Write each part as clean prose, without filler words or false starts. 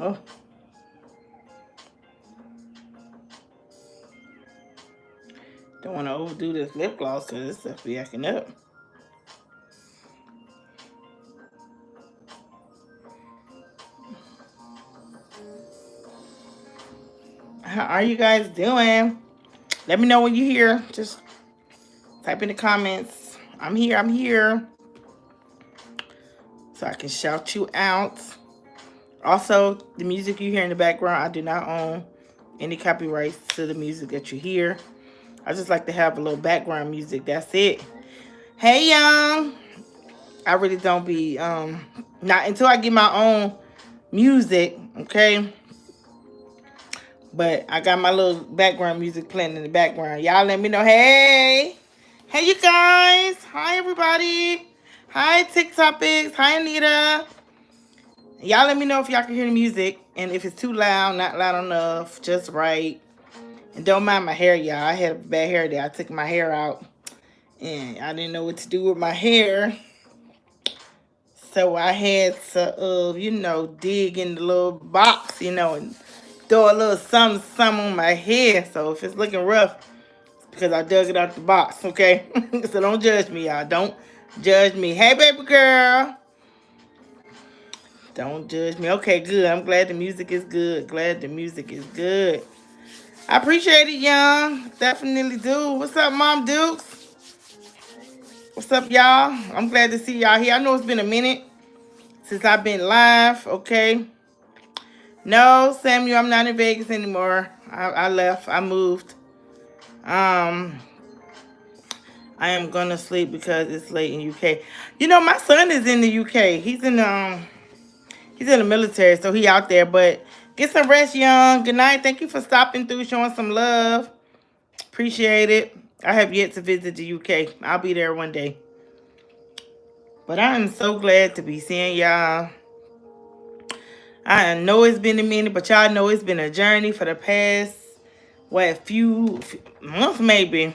Oh. Don't want to overdo this lip gloss because this stuff be acting up. How are you guys doing? Let me know when you're here. Just type in the comments. I'm here. I'm here. So I can shout you out. Also, the music you hear in the background, I do not own any copyrights to the music that you hear. I just like to have a little background music. That's it. Hey, young. I really don't be not until I get my own music, okay? But I got my little background music playing in the background. Y'all let me know. Hey. Hey, you guys. Hi, everybody. Hi, TikTopics. Hi, Anita. Y'all let me know if y'all can hear the music. And if it's too loud, not loud enough, just right. And don't mind my hair, y'all. I had a bad hair day. I took my hair out. And I didn't know what to do with my hair. So I had to, dig in the little box, and throw a little something on my head. So if it's looking rough, it's because I dug it out the box, okay? So don't judge me, y'all. Don't judge me. Hey, baby girl. Don't judge me. Okay, good. I'm glad the music is good. Glad the music is good. I appreciate it, young. Definitely do. What's up, Mom Dukes? What's up, y'all? I'm glad to see y'all here. I know it's been a minute since I've been live, okay? No, Samuel, I'm not in Vegas anymore. I left. I moved. I am gonna sleep because it's late in UK. My son is in the UK. He's in the military, so he out there. But get some rest, young. Good night. Thank you for stopping through, showing some love. Appreciate it. I have yet to visit the UK. I'll be there one day. But I am so glad to be seeing y'all. I know it's been a minute, but y'all know it's been a journey for the past, few months maybe.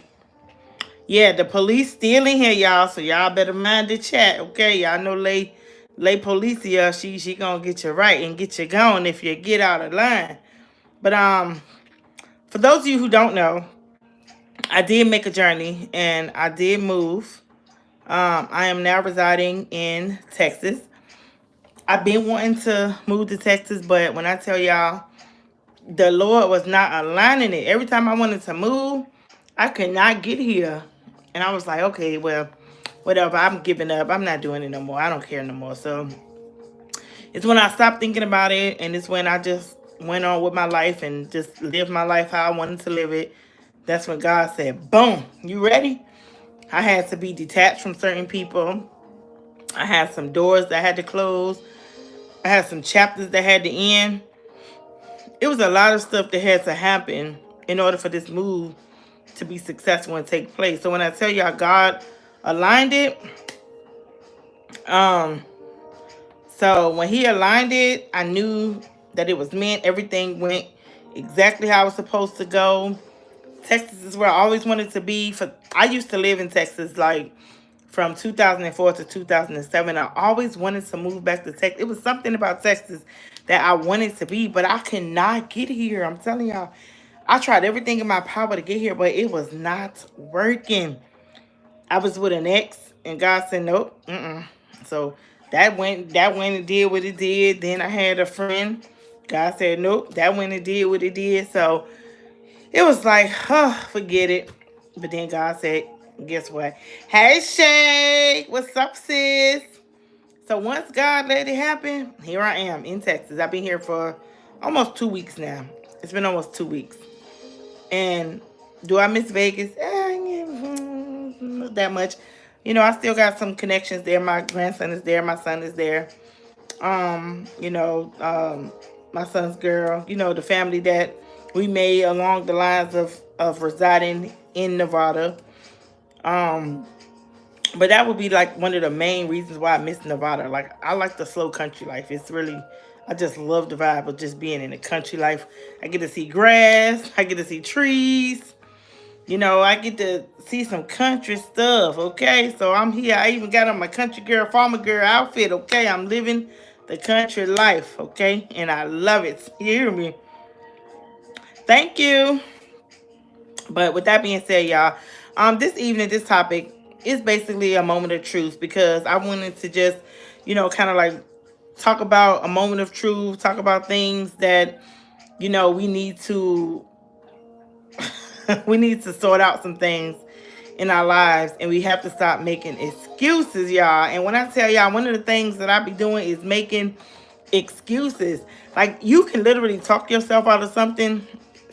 Yeah, the police still in here, y'all, so y'all better mind the chat, okay? Y'all know Lay Policia, she gonna get you right and get you going if you get out of line. But for those of you who don't know, I did make a journey and I did move. I am now residing in Texas. I've been wanting to move to Texas, but when I tell y'all, the Lord was not aligning it. Every time I wanted to move, I could not get here. And I was like, okay, well, whatever. I'm giving up. I'm not doing it no more. I don't care no more. So it's when I stopped thinking about it. And it's when I just went on with my life and just lived my life how I wanted to live it. That's when God said, boom, you ready? I had to be detached from certain people. I had some doors that had to close. I had some chapters that had to end. It was a lot of stuff that had to happen in order for this move to be successful and take place. So when I tell y'all God aligned it, so when he aligned it, I knew that it was meant. Everything went exactly how it was supposed to go. Texas is where I always wanted to be. I used to live in Texas like from 2004 to 2007. I always wanted to move back to Texas. It was something about Texas that I wanted to be, but I could not get here. I'm telling y'all, I tried everything in my power to get here, but it was not working. I was with an ex, and God said, nope. So that went and did what it did. Then I had a friend. God said, nope. That went and did what it did. So it was like, oh, forget it. But then God said, guess what? Hey, Shay. What's up, sis? So once God let it happen, here I am in Texas. I've been here for almost 2 weeks now. It's been almost 2 weeks. And do I miss Vegas? Not that much. I still got some connections there. My grandson is there. My son is there. My son's girl. The family that we made along the lines of residing in Nevada. But that would be like one of the main reasons why I miss Nevada. Like, I like the slow country life. It's really, I just love the vibe of just being in the country life. I get to see grass. I get to see trees. I get to see some country stuff, okay? So I'm here. I even got on my country girl, farmer girl outfit, okay? I'm living the country life, okay? And I love it. You hear me? Thank you. But with that being said, y'all, this evening, this topic is basically a moment of truth because I wanted to just, kind of like talk about a moment of truth, talk about things that, we need to we need to sort out some things in our lives, and we have to stop making excuses, y'all. And when I tell y'all, one of the things that I be doing is making excuses. Like, you can literally talk yourself out of something,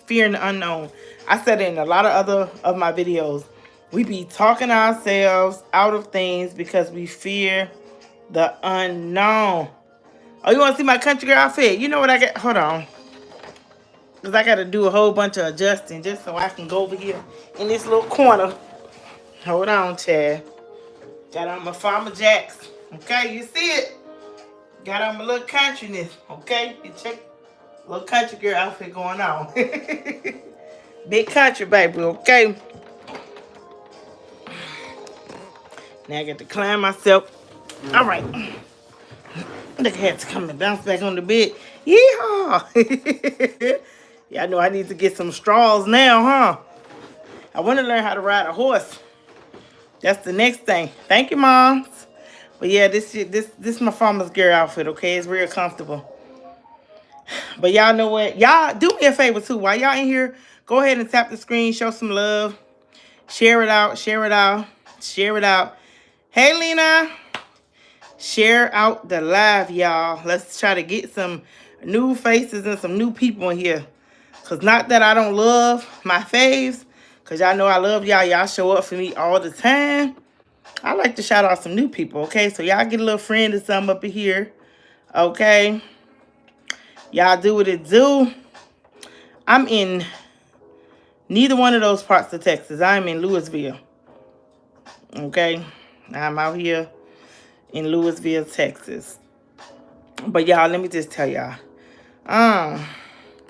fearing the unknown. I said it in a lot of other of my videos. We be talking ourselves out of things because we fear the unknown. Oh, you want to see my country girl outfit? You know what I got? Hold on. Because I got to do a whole bunch of adjusting just so I can go over here in this little corner. Hold on, Chad. Got on my Farmer Jacks. Okay, you see it? Got on my little countryness. Okay, you check. Little country girl outfit going on. Big country, baby, okay? Now I got to climb myself. All right. Look, I had to come and bounce back on the bed. Yeehaw! Yeah, I know I need to get some straws now, huh? I want to learn how to ride a horse. That's the next thing. Thank you, Moms. But yeah, this is my farmer's girl outfit, okay? It's real comfortable. But y'all know what? Y'all do me a favor too. While y'all in here, go ahead and tap the screen, show some love. Share it out, share it out, share it out. Hey, Lena. Share out the live, y'all. Let's try to get some new faces and some new people in here. Because not that I don't love my faves. Because y'all know I love y'all. Y'all show up for me all the time. I like to shout out some new people, okay? So y'all get a little friend or something up in here, okay? Y'all do what it do. I'm in neither one of those parts of Texas. I'm in Louisville, okay? I'm out here in Louisville, Texas. But y'all, let me just tell y'all.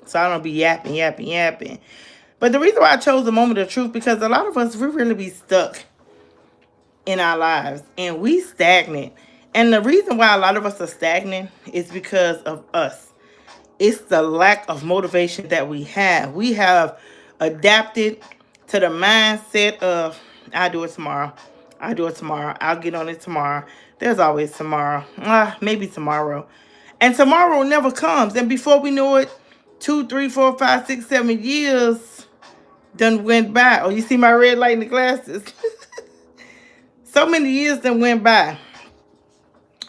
So I don't be yapping. But the reason why I chose the moment of truth, because a lot of us, we really be stuck in our lives. And we stagnant. And the reason why a lot of us are stagnant is because of us. It's the lack of motivation that we have. We have adapted to the mindset of, I'll do it tomorrow. I'll do it tomorrow. I'll get on it tomorrow. There's always tomorrow. Maybe tomorrow. And tomorrow never comes. And before we know it, 2, 3, 4, 5, 6, 7 years done went by. Oh, you see my red light in the glasses? So many years done went by.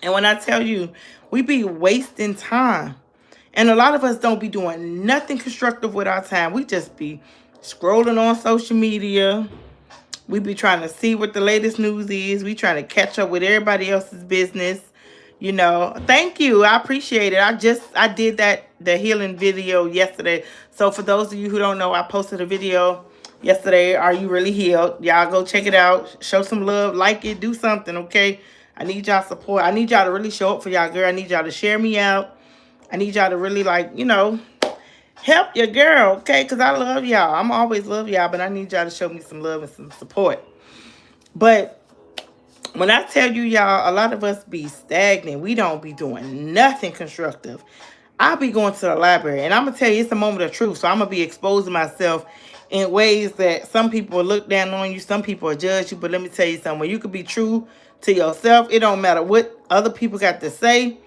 And when I tell you, we be wasting time. And a lot of us don't be doing nothing constructive with our time. We just be scrolling on social media. We be trying to see what the latest news is. We trying to catch up with everybody else's business. You know, thank you. I appreciate it. I did the healing video yesterday. So for those of you who don't know, I posted a video yesterday. Are you really healed? Y'all go check it out. Show some love. Like it. Do something, okay? I need y'all support. I need y'all to really show up for y'all, girl. I need y'all to share me out. I need y'all to really, like, help your girl, okay? Because I love y'all. I'm always love y'all, but I need y'all to show me some love and some support. But when I tell you, y'all, a lot of us be stagnant. We don't be doing nothing constructive. I'll be going to the library, and I'm going to tell you, it's a moment of truth. So I'm going to be exposing myself in ways that some people will look down on you. Some people will judge you. But let me tell you something. When you can be true to yourself, it don't matter what other people got to say.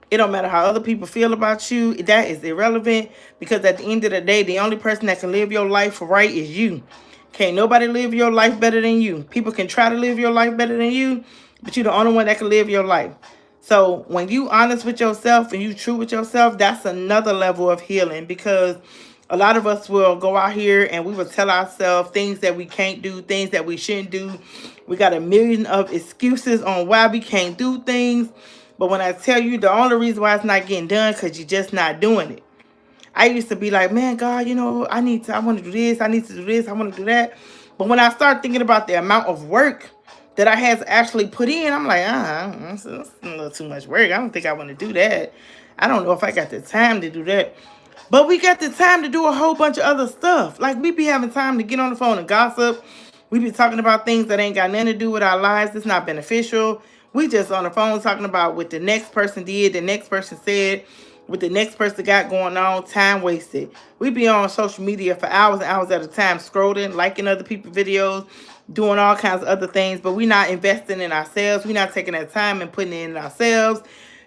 It don't matter how other people feel about you. That is irrelevant, because at the end of the day, the only person that can live your life right is you. Can't nobody live your life better than you. People can try to live your life better than you, but you're the only one that can live your life. So when you honest with yourself and you true with yourself, that's another level of healing, because a lot of us will go out here and we will tell ourselves things that we can't do, things that we shouldn't do. We got a million of excuses on why we can't do things. But when I tell you, the only reason why it's not getting done, because you're just not doing it. I used to be like, man, God, I want to do this. I need to do this. I want to do that. But when I start thinking about the amount of work that I had to actually put in, I'm like, that's a little too much work. I don't think I want to do that. I don't know if I got the time to do that. But we got the time to do a whole bunch of other stuff. Like, we be having time to get on the phone and gossip. We be talking about things that ain't got nothing to do with our lives. It's not beneficial. We just on the phone talking about what the next person did, the next person said, what the next person got going on. Time wasted. We be on social media for hours and hours at a time, scrolling, liking other people's videos, doing all kinds of other things, but we not investing in ourselves. We not taking that time and putting it in ourselves.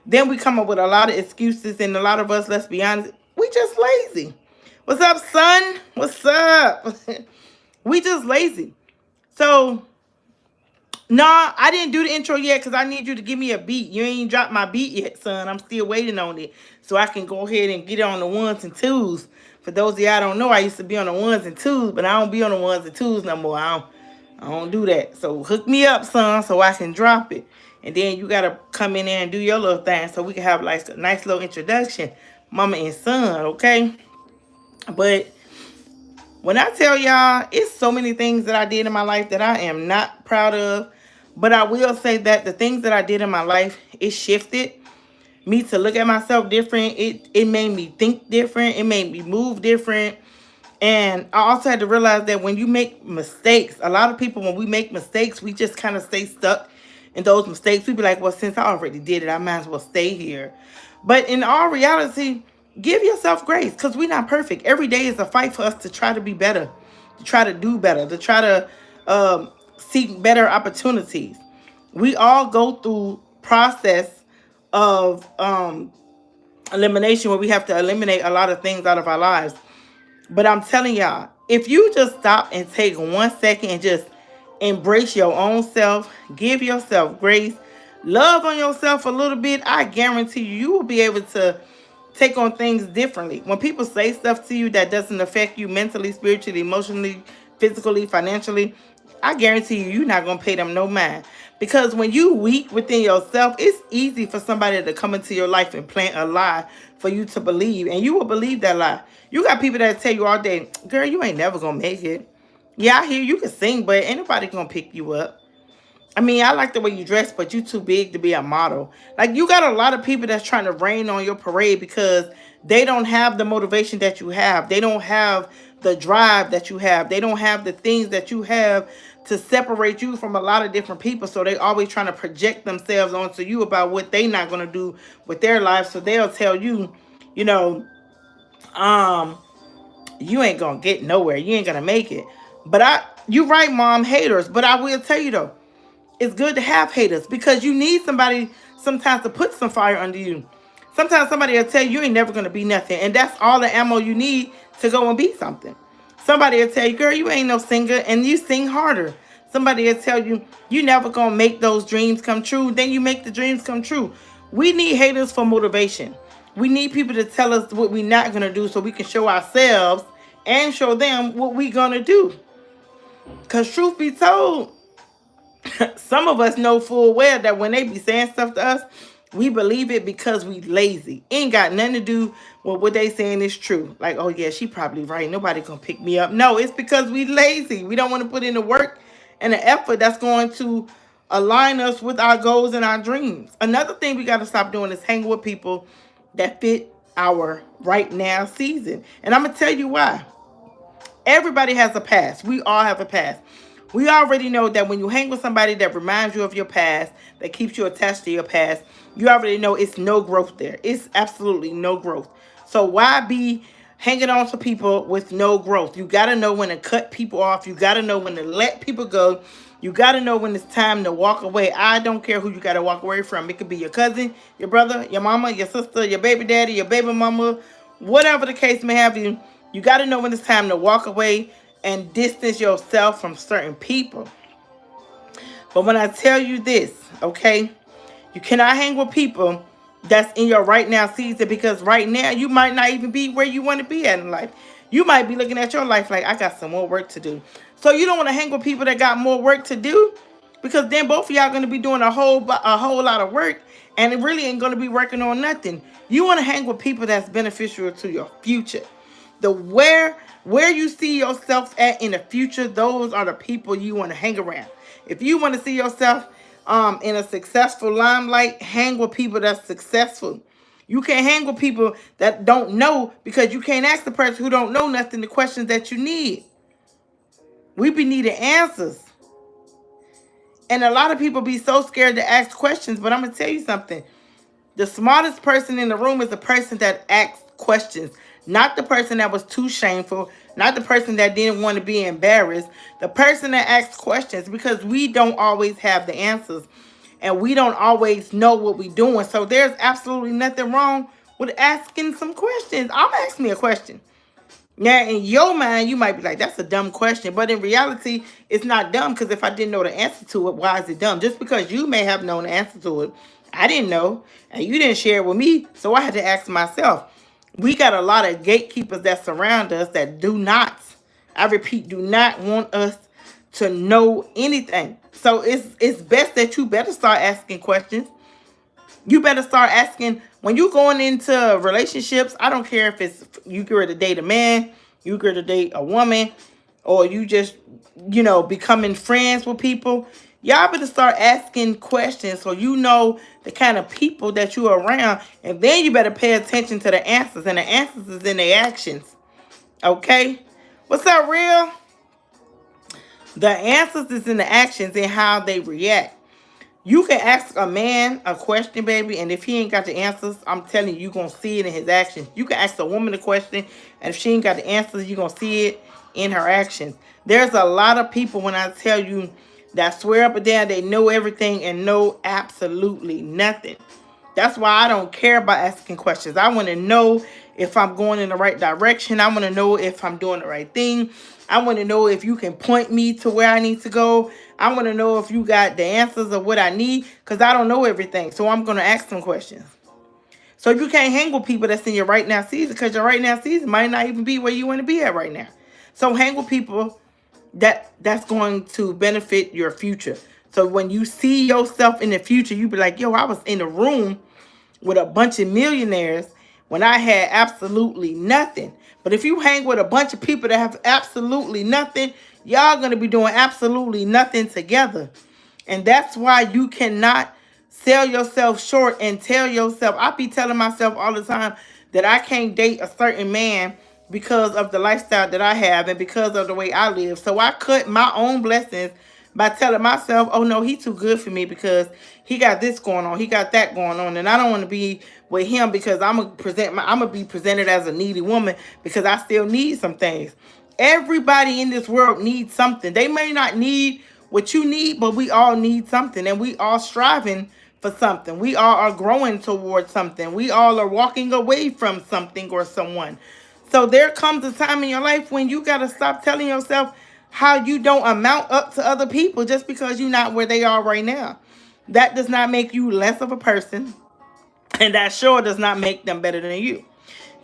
Then we come up with a lot of excuses, and a lot of us, let's be honest, we just lazy. What's up, son? What's up? We just lazy. So, nah, I didn't do the intro yet because I need you to give me a beat. You ain't dropped my beat yet, son. I'm still waiting on it so I can go ahead and get on the ones and twos. For those of y'all don't know, I used to be on the ones and twos, but I don't be on the ones and twos no more. I don't do that. So hook me up, son, so I can drop it. And then you got to come in there and do your little thing so we can have like a nice little introduction, mama and son, okay? But when I tell y'all, it's so many things that I did in my life that I am not proud of. But I will say that the things that I did in my life, it shifted me to look at myself different. It made me think different. It made me move different. And I also had to realize that when you make mistakes, a lot of people, when we make mistakes, we just kind of stay stuck in those mistakes. We be like, well, since I already did it, I might as well stay here. But in all reality, give yourself grace because we're not perfect. Every day is a fight for us to try to be better, to try to do better, to try to seek better opportunities. We all go through process of elimination where we have to eliminate a lot of things out of our lives. But I'm telling y'all, if you just stop and take 1 second and just embrace your own self, give yourself grace, love on yourself a little bit, I guarantee you will be able to take on things differently. When people say stuff to you that doesn't affect you mentally, spiritually, emotionally, physically, financially, I guarantee you're not going to pay them no mind. Because when you weak within yourself, it's easy for somebody to come into your life and plant a lie for you to believe. And you will believe that lie. You got people that tell you all day, girl, you ain't never going to make it. Yeah, I hear you can sing, but ain't nobody going to pick you up. I mean, I like the way you dress, but you too big to be a model. Like, you got a lot of people that's trying to rain on your parade because they don't have the motivation that you have. They don't have the drive that you have. They don't have the things that you have to separate you from a lot of different people. So they always trying to project themselves onto you about what they not going to do with their life. So they'll tell you, you know, you ain't going to get nowhere. You ain't going to make it. But you right, mom, haters. But I will tell you though, it's good to have haters because you need somebody sometimes to put some fire under you. Sometimes somebody will tell you you ain't never going to be nothing. And that's all the ammo you need to go and be something. Somebody will tell you, girl, you ain't no singer, and you sing harder. Somebody will tell you, you never going to make those dreams come true. Then you make the dreams come true. We need haters for motivation. We need people to tell us what we're not going to do so we can show ourselves and show them what we're going to do. Because truth be told, some of us know full well that when they be saying stuff to us, we believe it because we lazy. Ain't got nothing to do with what they saying is true. Like, oh yeah, she probably right. Nobody gonna pick me up. No, it's because we lazy. We don't want to put in the work and the effort that's going to align us with our goals and our dreams. Another thing we got to stop doing is hang with people that fit our right now season. And I'm gonna tell you why. Everybody has a past. We all have a past. We already know that when you hang with somebody that reminds you of your past, that keeps you attached to your past, you already know it's no growth there. It's absolutely no growth. So why be hanging on to people with no growth? You got to know when to cut people off. You got to know when to let people go. You got to know when it's time to walk away. I don't care who you got to walk away from. It could be your cousin, your brother, your mama, your sister, your baby daddy, your baby mama, whatever the case may have you. You got to know when it's time to walk away and distance yourself from certain people. But when I tell you this, okay, you cannot hang with people that's in your right now season, because right now you might not even be where you want to be at in life. You might be looking at your life like, I got some more work to do. So you don't want to hang with people that got more work to do, because then both of y'all going to be doing a whole lot of work, and it really ain't going to be working on nothing. You want to hang with people that's beneficial to your future. The where you see yourself at in the future, those are the people you want to hang around. If you want to see yourself in a successful limelight, hang with people that's successful. You can't hang with people that don't know, because you can't ask the person who don't know nothing the questions that you need. We be needing answers. And a lot of people be so scared to ask questions, but I'm going to tell you something. The smartest person in the room is the person that asks questions, not the person that was too shameful, not the person that didn't want to be embarrassed, the person that asks questions, because we don't always have the answers and we don't always know what we're doing. So there's absolutely nothing wrong with asking some questions. I'm asking me a question. Now, in your mind, you might be like, that's a dumb question. But in reality, it's not dumb, because if I didn't know the answer to it, why is it dumb? Just because you may have known the answer to it, I didn't know, and you didn't share it with me, so I had to ask myself. We got a lot of gatekeepers that surround us that do not, I repeat, do not want us to know anything. So it's best that you better start asking questions. You better start asking when you going into relationships. I don't care if it's you get to date a man, you get to date a woman, or you just, becoming friends with people. Y'all better start asking questions so you know the kind of people that you're around. And then you better pay attention to the answers. And the answers is in the actions. Okay? What's up, real? The answers is in the actions and how they react. You can ask a man a question, baby, and if he ain't got the answers, I'm telling you, you're going to see it in his actions. You can ask a woman a question, and if she ain't got the answers, you're going to see it in her actions. There's a lot of people, when I tell you, that swear up and down they know everything and know absolutely nothing. That's why I don't care about asking questions. I want to know if I'm going in the right direction. I want to know if I'm doing the right thing. I want to know if you can point me to where I need to go. I want to know if you got the answers of what I need, because I don't know everything. So I'm going to ask some questions. So you can't hang with people that's in your right now season, because your right now season might not even be where you want to be at right now. So hang with people that's going to benefit your future. So when you see yourself in the future, you be like, yo, I was in a room with a bunch of millionaires when I had absolutely nothing. But if you hang with a bunch of people that have absolutely nothing, y'all going to be doing absolutely nothing together. And that's why you cannot sell yourself short and tell yourself, I be telling myself all the time that I can't date a certain man because of the lifestyle that I have and because of the way I live. So I cut my own blessings by telling myself, oh no, he's too good for me because he got this going on, he got that going on, and I don't want to be with him because I'm gonna be presented as a needy woman because I still need some things. Everybody in this world needs something. They may not need what you need, but we all need something, and we all striving for something. We all are growing towards something. We all are walking away from something or someone. So there comes a time in your life when you got to stop telling yourself how you don't amount up to other people just because you're not where they are right now. That does not make you less of a person, and that sure does not make them better than you.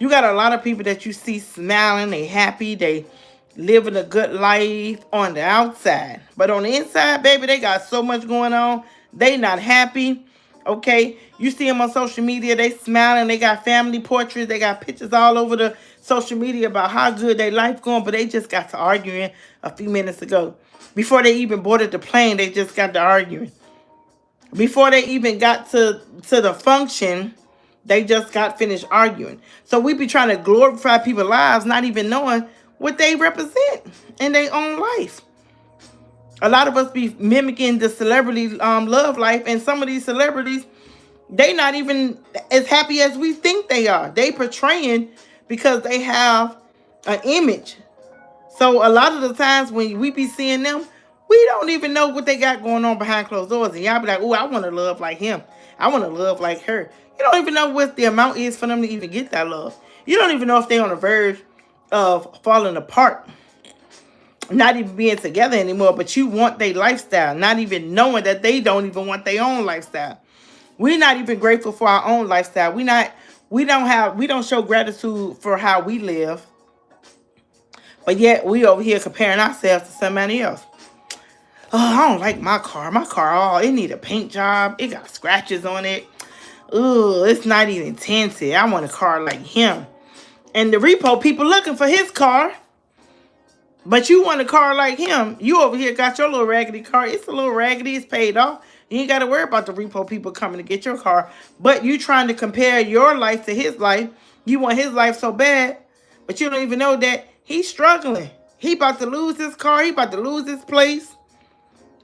You got a lot of people that you see smiling, they happy, they living a good life on the outside. But on the inside, baby, they got so much going on. They not happy. Okay, you see them on social media, they smiling, they got family portraits, they got pictures all over the social media about how good their life going, but they just got to arguing a few minutes ago. Before they even boarded the plane, they just got to arguing. Before they even got to the function, they just got finished arguing. So we be trying to glorify people's lives, not even knowing what they represent in their own life. A lot of us be mimicking the celebrity love life, and some of these celebrities, they not even as happy as we think they are. They portraying because they have an image. So a lot of the times when we be seeing them, we don't even know what they got going on behind closed doors. And y'all be like, oh, I want to love like him. I want to love like her. You don't even know what the amount is for them to even get that love. You don't even know if they're on the verge of falling apart, not even being together anymore, but you want their lifestyle, not even knowing that they don't even want their own lifestyle. We're not even grateful for our own lifestyle. We don't show gratitude for how we live, but yet we over here comparing ourselves to somebody else. Oh, I don't like my car. My car, it need a paint job. It got scratches on it. Oh, it's not even tinted. I want a car like him. And the repo people looking for his car. But you want a car like him. You over here got your little raggedy car. It's a little raggedy. It's paid off. You ain't got to worry about the repo people coming to get your car. But you trying to compare your life to his life. You want his life so bad. But you don't even know that he's struggling. He about to lose his car. He about to lose his place.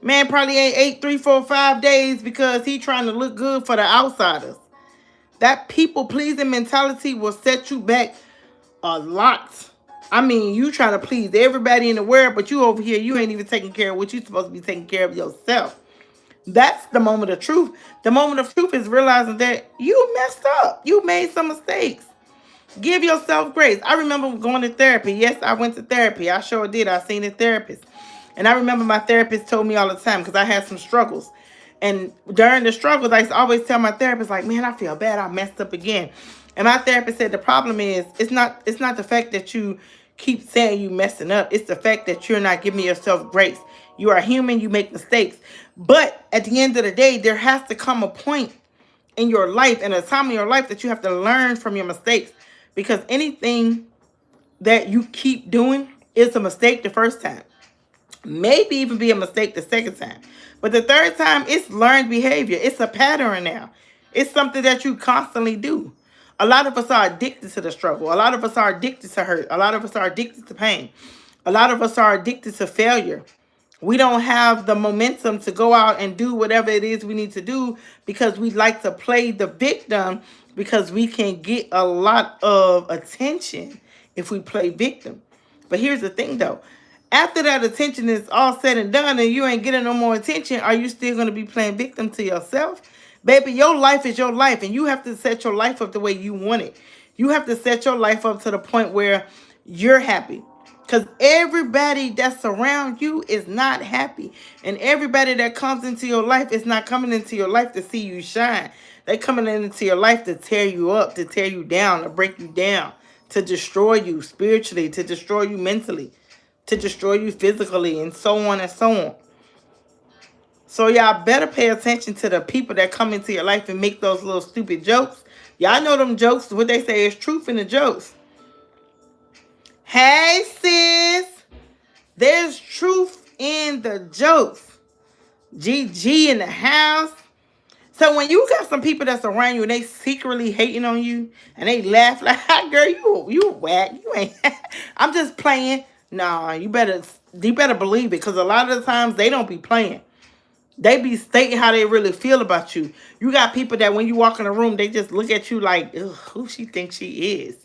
Man probably ain't ate 3, 4, 5 days because he trying to look good for the outsiders. That people pleasing mentality will set you back a lot. I mean, you trying to please everybody in the world, but you over here, you ain't even taking care of what you supposed to be taking care of yourself. That's the moment of truth. The moment of truth is realizing that you messed up. You made some mistakes. Give yourself grace. I remember going to therapy. Yes, I went to therapy. I sure did. I seen a therapist. And I remember my therapist told me all the time because I had some struggles. And during the struggles, I used to always tell my therapist, like, man, I feel bad. I messed up again. And my therapist said the problem is it's not the fact that you keep saying you messing up. It's the fact that you're not giving yourself grace. You are human. You make mistakes. But at the end of the day, there has to come a point in your life and a time in your life that you have to learn from your mistakes. Because anything that you keep doing is a mistake the first time. Maybe even be a mistake the second time. But the third time, it's learned behavior. It's a pattern now. It's something that you constantly do. A lot of us are addicted to the struggle. A lot of us are addicted to hurt. A lot of us are addicted to pain. A lot of us are addicted to failure. We don't have the momentum to go out and do whatever it is we need to do because we like to play the victim because we can get a lot of attention if we play victim. But here's the thing though. After that attention is all said and done and you ain't getting no more attention, are you still going to be playing victim to yourself? Baby, your life is your life and you have to set your life up the way you want it. You have to set your life up to the point where you're happy. Because everybody that's around you is not happy. And everybody that comes into your life is not coming into your life to see you shine. They're coming into your life to tear you up, to tear you down, to break you down, to destroy you spiritually, to destroy you mentally, to destroy you physically, and so on and so on. So y'all better pay attention to the people that come into your life and make those little stupid jokes. Y'all know them jokes, what they say is truth in the jokes. Hey, sis. There's truth in the jokes. GG in the house. So when you got some people that's around you and they secretly hating on you and they laugh like, girl, you whack. You ain't. I'm just playing. Nah, you better believe it because a lot of the times they don't be playing. They be stating how they really feel about you. You got people that when you walk in a room, they just look at you like, ugh, who she thinks she is.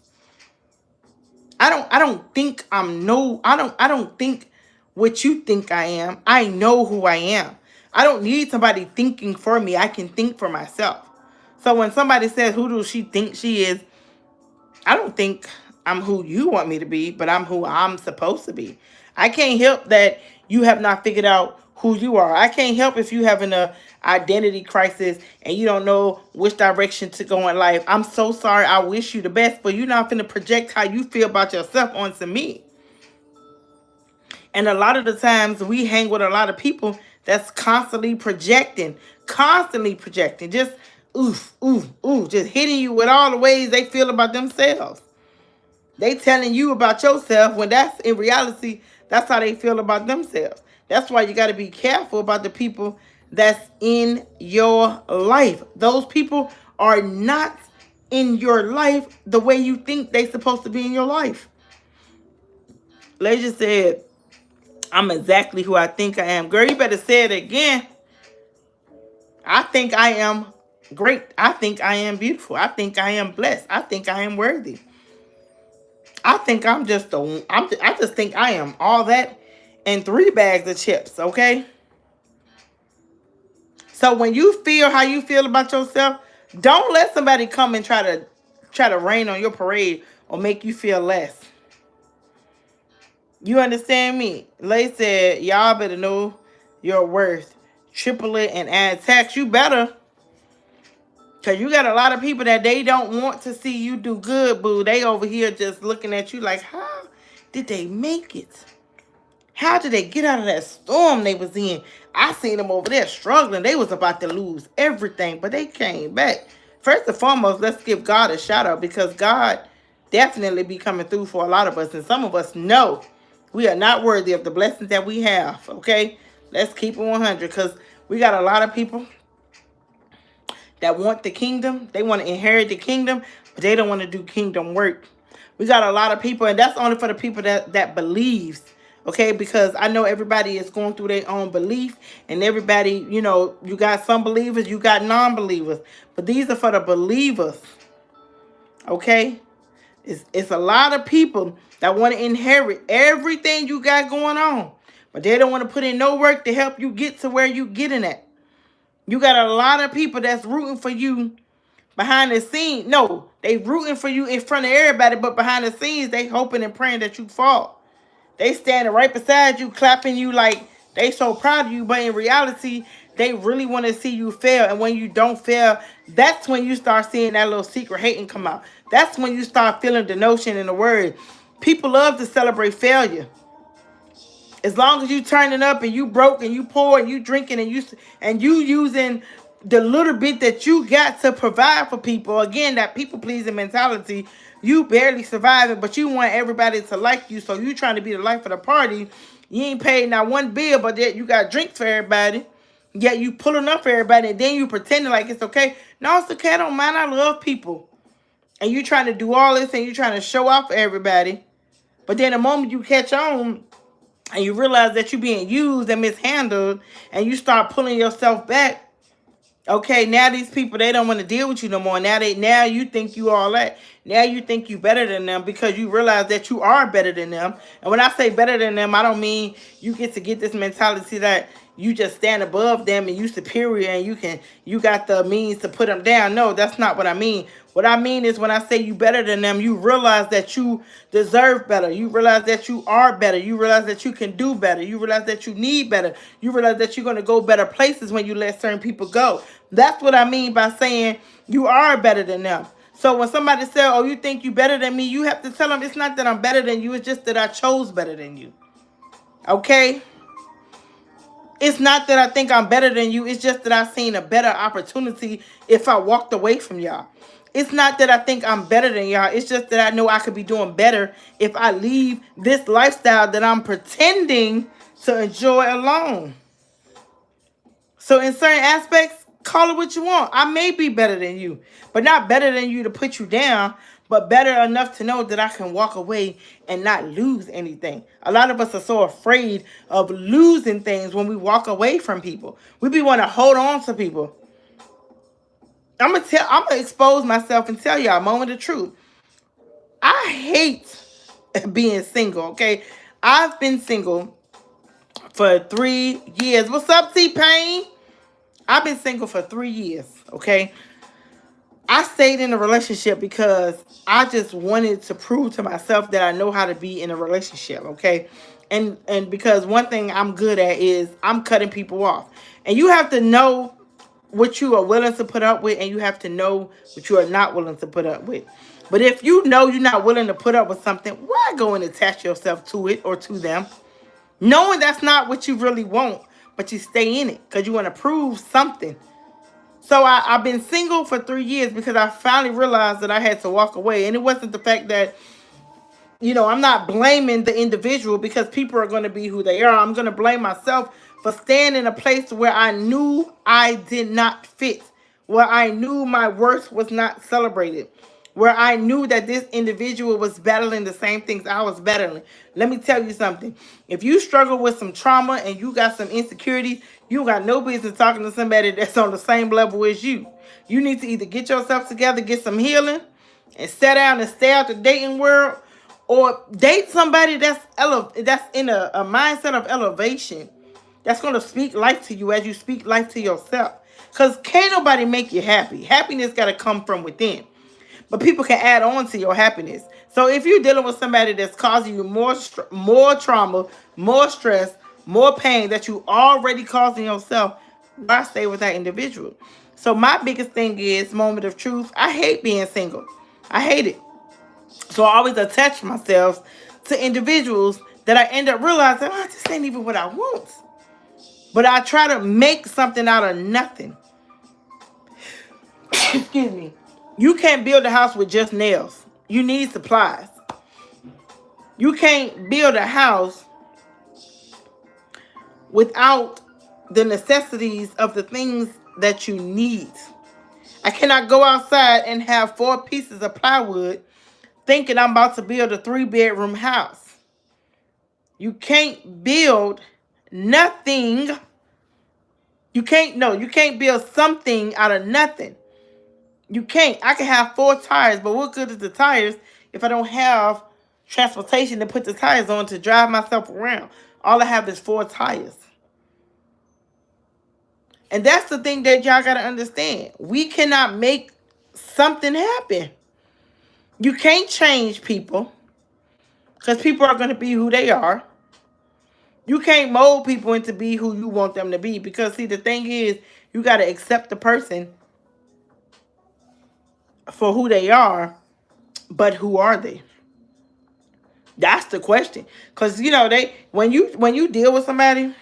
I don't think I don't think what you think I am. I know who I am. I don't need somebody thinking for me. I can think for myself. So when somebody says, who does she think she is? I don't think I'm who you want me to be, but I'm who I'm supposed to be. I can't help that you have not figured out who you are. I can't help if you having a identity crisis and you don't know which direction to go in life. I'm so sorry. I wish you the best, but you're not finna project how you feel about yourself onto me. And a lot of the times we hang with a lot of people that's constantly projecting, just oof, oof, oof, just hitting you with all the ways they feel about themselves. They telling you about yourself when that's in reality, that's how they feel about themselves. That's why you got to be careful about the people that's in your life. Those people are not in your life the way you think they supposed to be in your life. They just said, I'm exactly who I think I am. Girl, you better say it again. I think I am great. I think I am beautiful. I think I am blessed. I think I am worthy. I think I just think I am all that and 3 bags of chips, okay? So when you feel how you feel about yourself, don't let somebody come and try to rain on your parade or make you feel less. You understand me? Lay said, y'all better know your worth. Triple it and add tax. You better. Because you got a lot of people that they don't want to see you do good, boo. They over here just looking at you like, how did they make it? How did they get out of that storm they was in? I seen them over there struggling. They was about to lose everything, but they came back. First and foremost, let's give God a shout out because God definitely be coming through for a lot of us. And some of us know we are not worthy of the blessings that we have, okay? Let's keep it 100 because we got a lot of people that want the kingdom. They want to inherit the kingdom, but they don't want to do kingdom work. We got a lot of people, and that's only for the people that believes. Okay, because I know everybody is going through their own belief, and everybody, you know, you got some believers, you got non-believers, but these are for the believers. Okay, it's a lot of people that want to inherit everything you got going on, but they don't want to put in no work to help you get to where you getting at. You got a lot of people that's rooting for you behind the scenes. No, they rooting for you in front of everybody, but behind the scenes, they hoping and praying that you fall. They standing right beside you, clapping you like they so proud of you, but in reality, they really want to see you fail. And when you don't fail, that's when you start seeing that little secret hating come out. That's when you start feeling the notion in the word. People love to celebrate failure. As long as you turning up and you broke and you poor and you drinking and you using the little bit that you got to provide for people, again, that people pleasing mentality, you barely surviving, but you want everybody to like you, so you trying to be the life of the party. You ain't paid not one bill, but yet you got drinks for everybody. Yet you pulling up for everybody, and then you pretending like it's okay. No, it's okay. I don't mind. I love people. And you trying to do all this and you trying to show off for everybody. But then the moment you catch on, and you realize that you're being used and mishandled, and you start pulling yourself back, okay, now these people, they don't want to deal with you no more. Now you think you all that. Now you think you better than them because you realize that you are better than them. And when I say better than them, I don't mean you get this mentality that you just stand above them and you superior and you got the means to put them down. No, that's not what I mean. What I mean is when I say you better than them, you realize that you deserve better. You realize that you are better. You realize that you can do better. You realize that you need better. You realize that you're going to go better places when you let certain people go. That's what I mean by saying you are better than them. So when somebody says, oh, you think you better than me, you have to tell them it's not that I'm better than you. It's just that I chose better than you. Okay? It's not that I think I'm better than you. It's just that I've seen a better opportunity if I walked away from y'all. It's not that I think I'm better than y'all. It's just that I know I could be doing better if I leave this lifestyle that I'm pretending to enjoy alone. So in certain aspects, call it what you want. I may be better than you, but not better than you to put you down, but better enough to know that I can walk away and not lose anything. A lot of us are so afraid of losing things when we walk away from people. We be want to hold on to people. I'm gonna expose myself and tell y'all a moment of truth. I hate being single, okay? I've been single for 3 years. What's up, T-Pain? I've been single for 3 years, okay? I stayed in a relationship because I just wanted to prove to myself that I know how to be in a relationship, okay? And because one thing I'm good at is I'm cutting people off. And you have to know what you are willing to put up with, and you have to know what you are not willing to put up with. But if you know you're not willing to put up with something, why go and attach yourself to it or to them? Knowing that's not what you really want, but you stay in it because you want to prove something. So I've been single for 3 years because I finally realized that I had to walk away. And it wasn't the fact that, I'm not blaming the individual because people are going to be who they are. I'm going to blame myself for staying in a place where I knew I did not fit, where I knew my worth was not celebrated, where I knew that this individual was battling the same things I was battling. Let me tell you something. If you struggle with some trauma and you got some insecurities, you got no business talking to somebody that's on the same level as you. You need to either get yourself together, get some healing, and sit down and stay out the dating world, or date somebody that's in a mindset of elevation, that's going to speak life to you as you speak life to yourself. Because can't nobody make you happy. Happiness got to come from within. But people can add on to your happiness. So if you're dealing with somebody that's causing you more trauma, more stress, more pain that you already causing yourself, why stay with that individual? So my biggest thing is, moment of truth, I hate being single. I hate it. So I always attach myself to individuals that I end up realizing, this ain't even what I want. But I try to make something out of nothing. Excuse me. You can't build a house with just nails. You need supplies. You can't build a house without the necessities of the things that you need. I cannot go outside and have 4 pieces of plywood thinking I'm about to build a 3-bedroom house. You can't build nothing. You can't build something out of nothing. You can't. I can have 4 tires, but what good is the tires if I don't have transportation to put the tires on to drive myself around? All I have is 4 tires. And that's the thing that y'all got to understand. We cannot make something happen. You can't change people because people are going to be who they are. You can't mold people into be who you want them to be because, see, the thing is, you got to accept the person for who they are, but who are they? That's the question. Because, when you deal with somebody,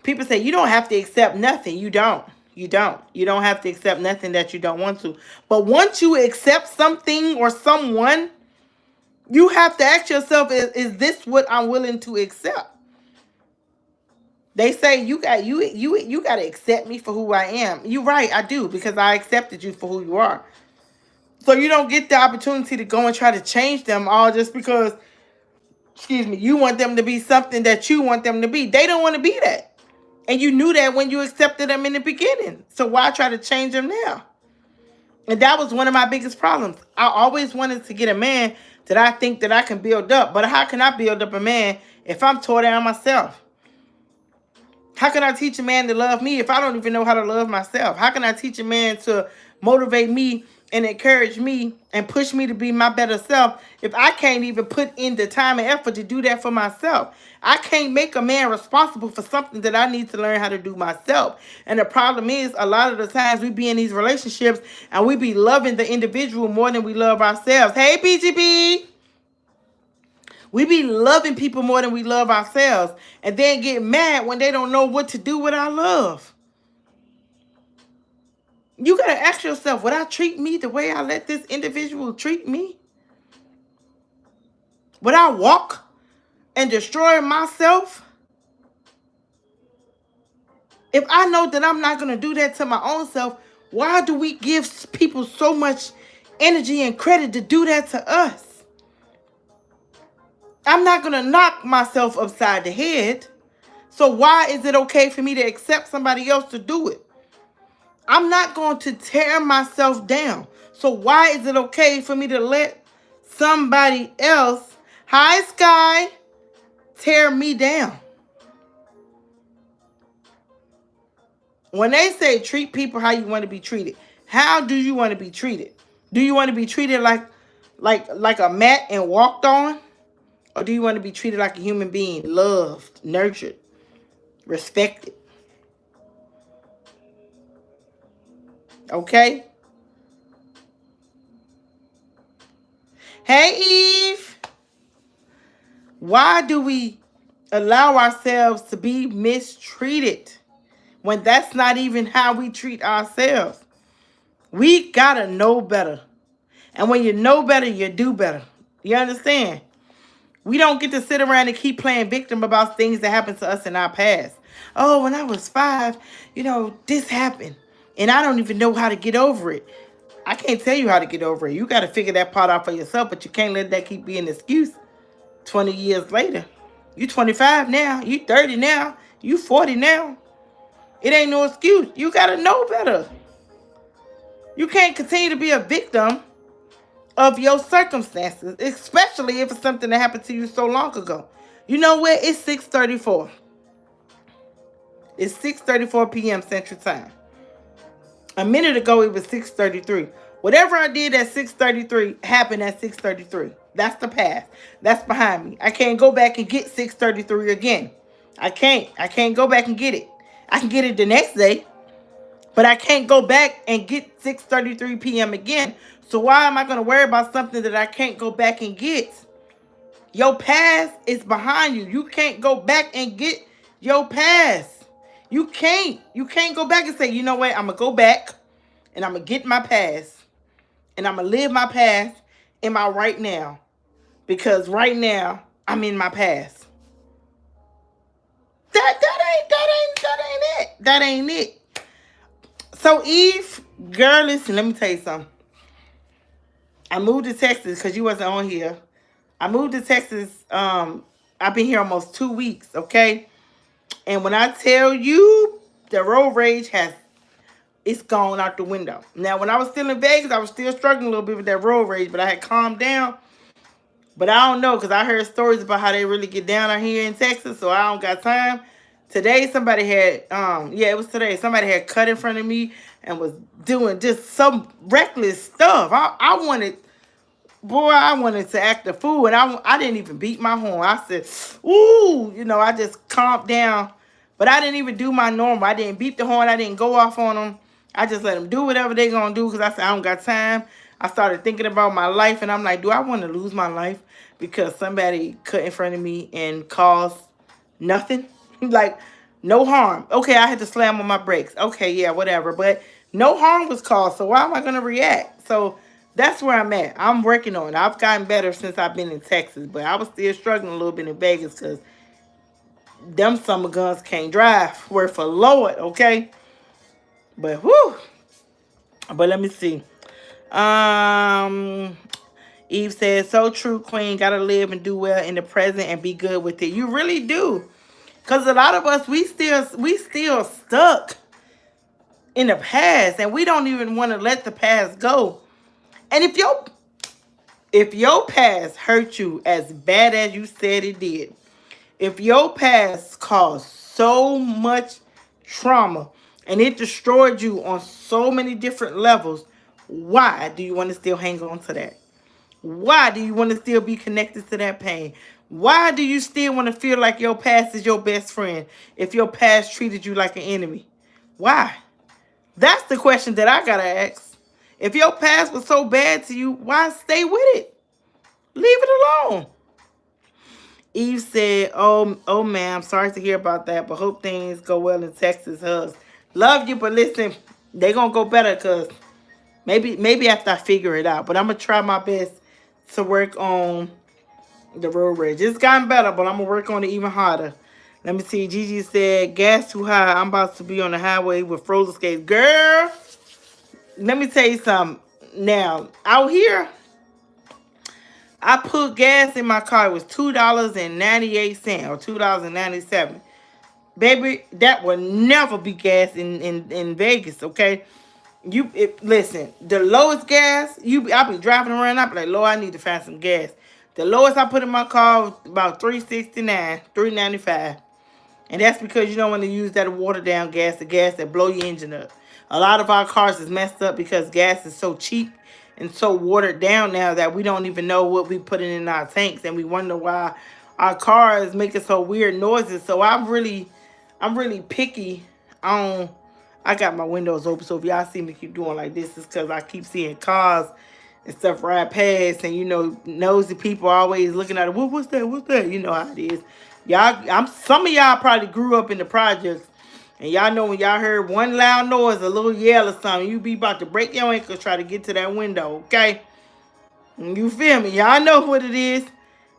people say you don't have to accept nothing. You don't. You don't. You don't have to accept nothing that you don't want to. But once you accept something or someone, you have to ask yourself, is this what I'm willing to accept? They say you got to accept me for who I am. You're right, I do, because I accepted you for who you are. So you don't get the opportunity to go and try to change them all just because, you want them to be something that you want them to be. They don't want to be that. And you knew that when you accepted them in the beginning. So why try to change them now? And that was one of my biggest problems. I always wanted to get a man that I think that I can build up. But how can I build up a man if I'm tore down myself? How can I teach a man to love me if I don't even know how to love myself? How can I teach a man to motivate me and encourage me and push me to be my better self if I can't even put in the time and effort to do that for myself? I can't make a man responsible for something that I need to learn how to do myself. And the problem is, a lot of the times we be in these relationships and we be loving the individual more than we love ourselves. Hey, PGP! We be loving people more than we love ourselves and then get mad when they don't know what to do with our love. You got to ask yourself, would I treat me the way I let this individual treat me? Would I walk and destroy myself? If I know that I'm not going to do that to my own self, why do we give people so much energy and credit to do that to us? I'm not going to knock myself upside the head. So why is it okay for me to accept somebody else to do it? I'm not going to tear myself down. So why is it okay for me to let somebody else, hi Sky, tear me down? When they say treat people how you want to be treated, how do you want to be treated? Do you want to be treated like a mat and walked on? Or do you want to be treated like a human being, loved, nurtured, respected? Okay? Hey, Eve. Why do we allow ourselves to be mistreated when that's not even how we treat ourselves? We gotta know better. And when you know better, you do better. You understand? We don't get to sit around and keep playing victim about things that happened to us in our past. Oh, when I was 5, this happened. And I don't even know how to get over it. I can't tell you how to get over it. You got to figure that part out for yourself, but you can't let that keep being an excuse 20 years later. You 25 now. You 30 now. You 40 now. It ain't no excuse. You got to know better. You can't continue to be a victim of your circumstances, especially if it's something that happened to you so long ago. You know what? It's 6:34. It's 6:34 p.m. Central Time. A minute ago, it was 6:33. Whatever I did at 6:33 happened at 6:33. That's the past. That's behind me. I can't go back and get 6:33 again. I can't go back and get it. I can get it the next day, but I can't go back and get 6:33 p.m. again. So why am I going to worry about something that I can't go back and get? Your past is behind you. You can't go back and get your past. You can't. You can't go back and say, you know what? I'm going to go back and I'm going to get my past. And I'm going to live my past in my right now. Because right now, I'm in my past. That ain't it. That ain't it. So Eve, girl, listen, let me tell you something. I moved to Texas because you wasn't on here. I moved to Texas. I I've been here almost 2 weeks, okay? And when I tell you, the road rage it's gone out the window. Now, when I was still in Vegas, I was still struggling a little bit with that road rage, but I had calmed down. But I don't know, because I heard stories about how they really get down out here in Texas, so I don't got time. Today, somebody had, it was today, somebody had cut in front of me and was doing just some reckless stuff. I wanted to act a fool, and I didn't even beat my horn. I said, ooh, I just calmed down. But I didn't even do my normal. I didn't beat the horn. I didn't go off on them. I just let them do whatever they going to do because I said, I don't got time. I started thinking about my life, and I'm like, do I want to lose my life because somebody cut in front of me and caused nothing? Like, no harm. Okay, I had to slam on my brakes. Okay, yeah, whatever. But no harm was caused, so why am I going to react? So that's where I'm at. I'm working on it. I've gotten better since I've been in Texas, but I was still struggling a little bit in Vegas because them summer guns can't drive. Word for Lord, okay? But whew. But let me see. Eve says, so true, Queen. Gotta live and do well in the present and be good with it. You really do. Because a lot of us, we still stuck in the past, and we don't even want to let the past go. And if your past hurt you as bad as you said it did, if your past caused so much trauma and it destroyed you on so many different levels, why do you want to still hang on to that? Why do you want to still be connected to that pain? Why do you still want to feel like your past is your best friend if your past treated you like an enemy? Why? That's the question that I gotta ask. If your past was so bad to you, why stay with it? Leave it alone. Eve said, oh man, I'm sorry to hear about that, but hope things go well in Texas. Hugs. Love you, but listen, they gonna go better because maybe after I figure it out. But I'm gonna try my best to work on the road rage. It's gotten better, but I'm gonna work on it even harder. Let me see. Gigi said, gas too high. I'm about to be on the highway with roller skates. Girl, let me tell you something. Now, out here, I put gas in my car. It was $2.98 or $2.97. Baby, that will never be gas in Vegas, okay? Listen, the lowest gas, I'll be driving around, I'll be like, Lord, I need to find some gas. The lowest I put in my car was about $3.69, $3.95. And that's because you don't want to use that watered down gas, the gas that blow your engine up. A lot of our cars is messed up because gas is so cheap and so watered down now that we don't even know what we putting in our tanks, and we wonder why our cars making so weird noises. So I'm really picky on. I got my windows open, so if y'all see me keep doing like this, it's because I keep seeing cars and stuff ride past, and nosy people always looking at it. What's that? What's that? You know how it is. Some of y'all probably grew up in the projects, and y'all know when y'all heard one loud noise, a little yell or something, you be about to break your ankle try to get to that window, okay? You feel me? Y'all know what it is.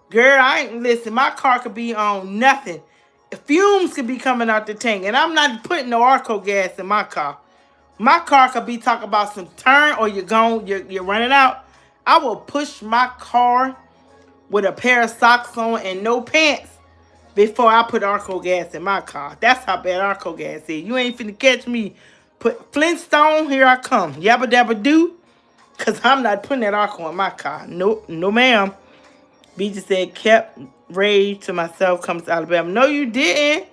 Girl, listen, my car could be on nothing. Fumes could be coming out the tank, and I'm not putting no Arco gas in my car. My car could be talking about some turn or you're running out. I will push my car with a pair of socks on and no pants before I put Arco gas in my car. That's how bad Arco gas is. You ain't finna catch me. Put Flintstone, here I come. Yabba dabba do. Because I'm not putting that Arco in my car. No ma'am. B just said, kept rage to myself, comes to Alabama. No, you didn't.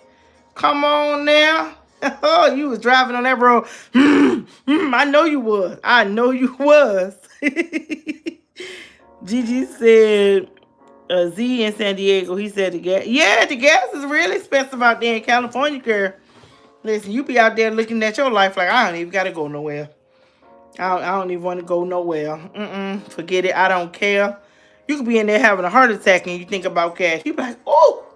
Come on now. Oh, you was driving on that road. I know you was. I know you was. Gigi said, Z in San Diego, he said the gas. Yeah, the gas is really expensive out there in California, girl. Listen, you be out there looking at your life like, I don't even got to go nowhere. I don't even want to go nowhere. Forget it. I don't care. You could be in there having a heart attack and you think about gas. You be like, oh,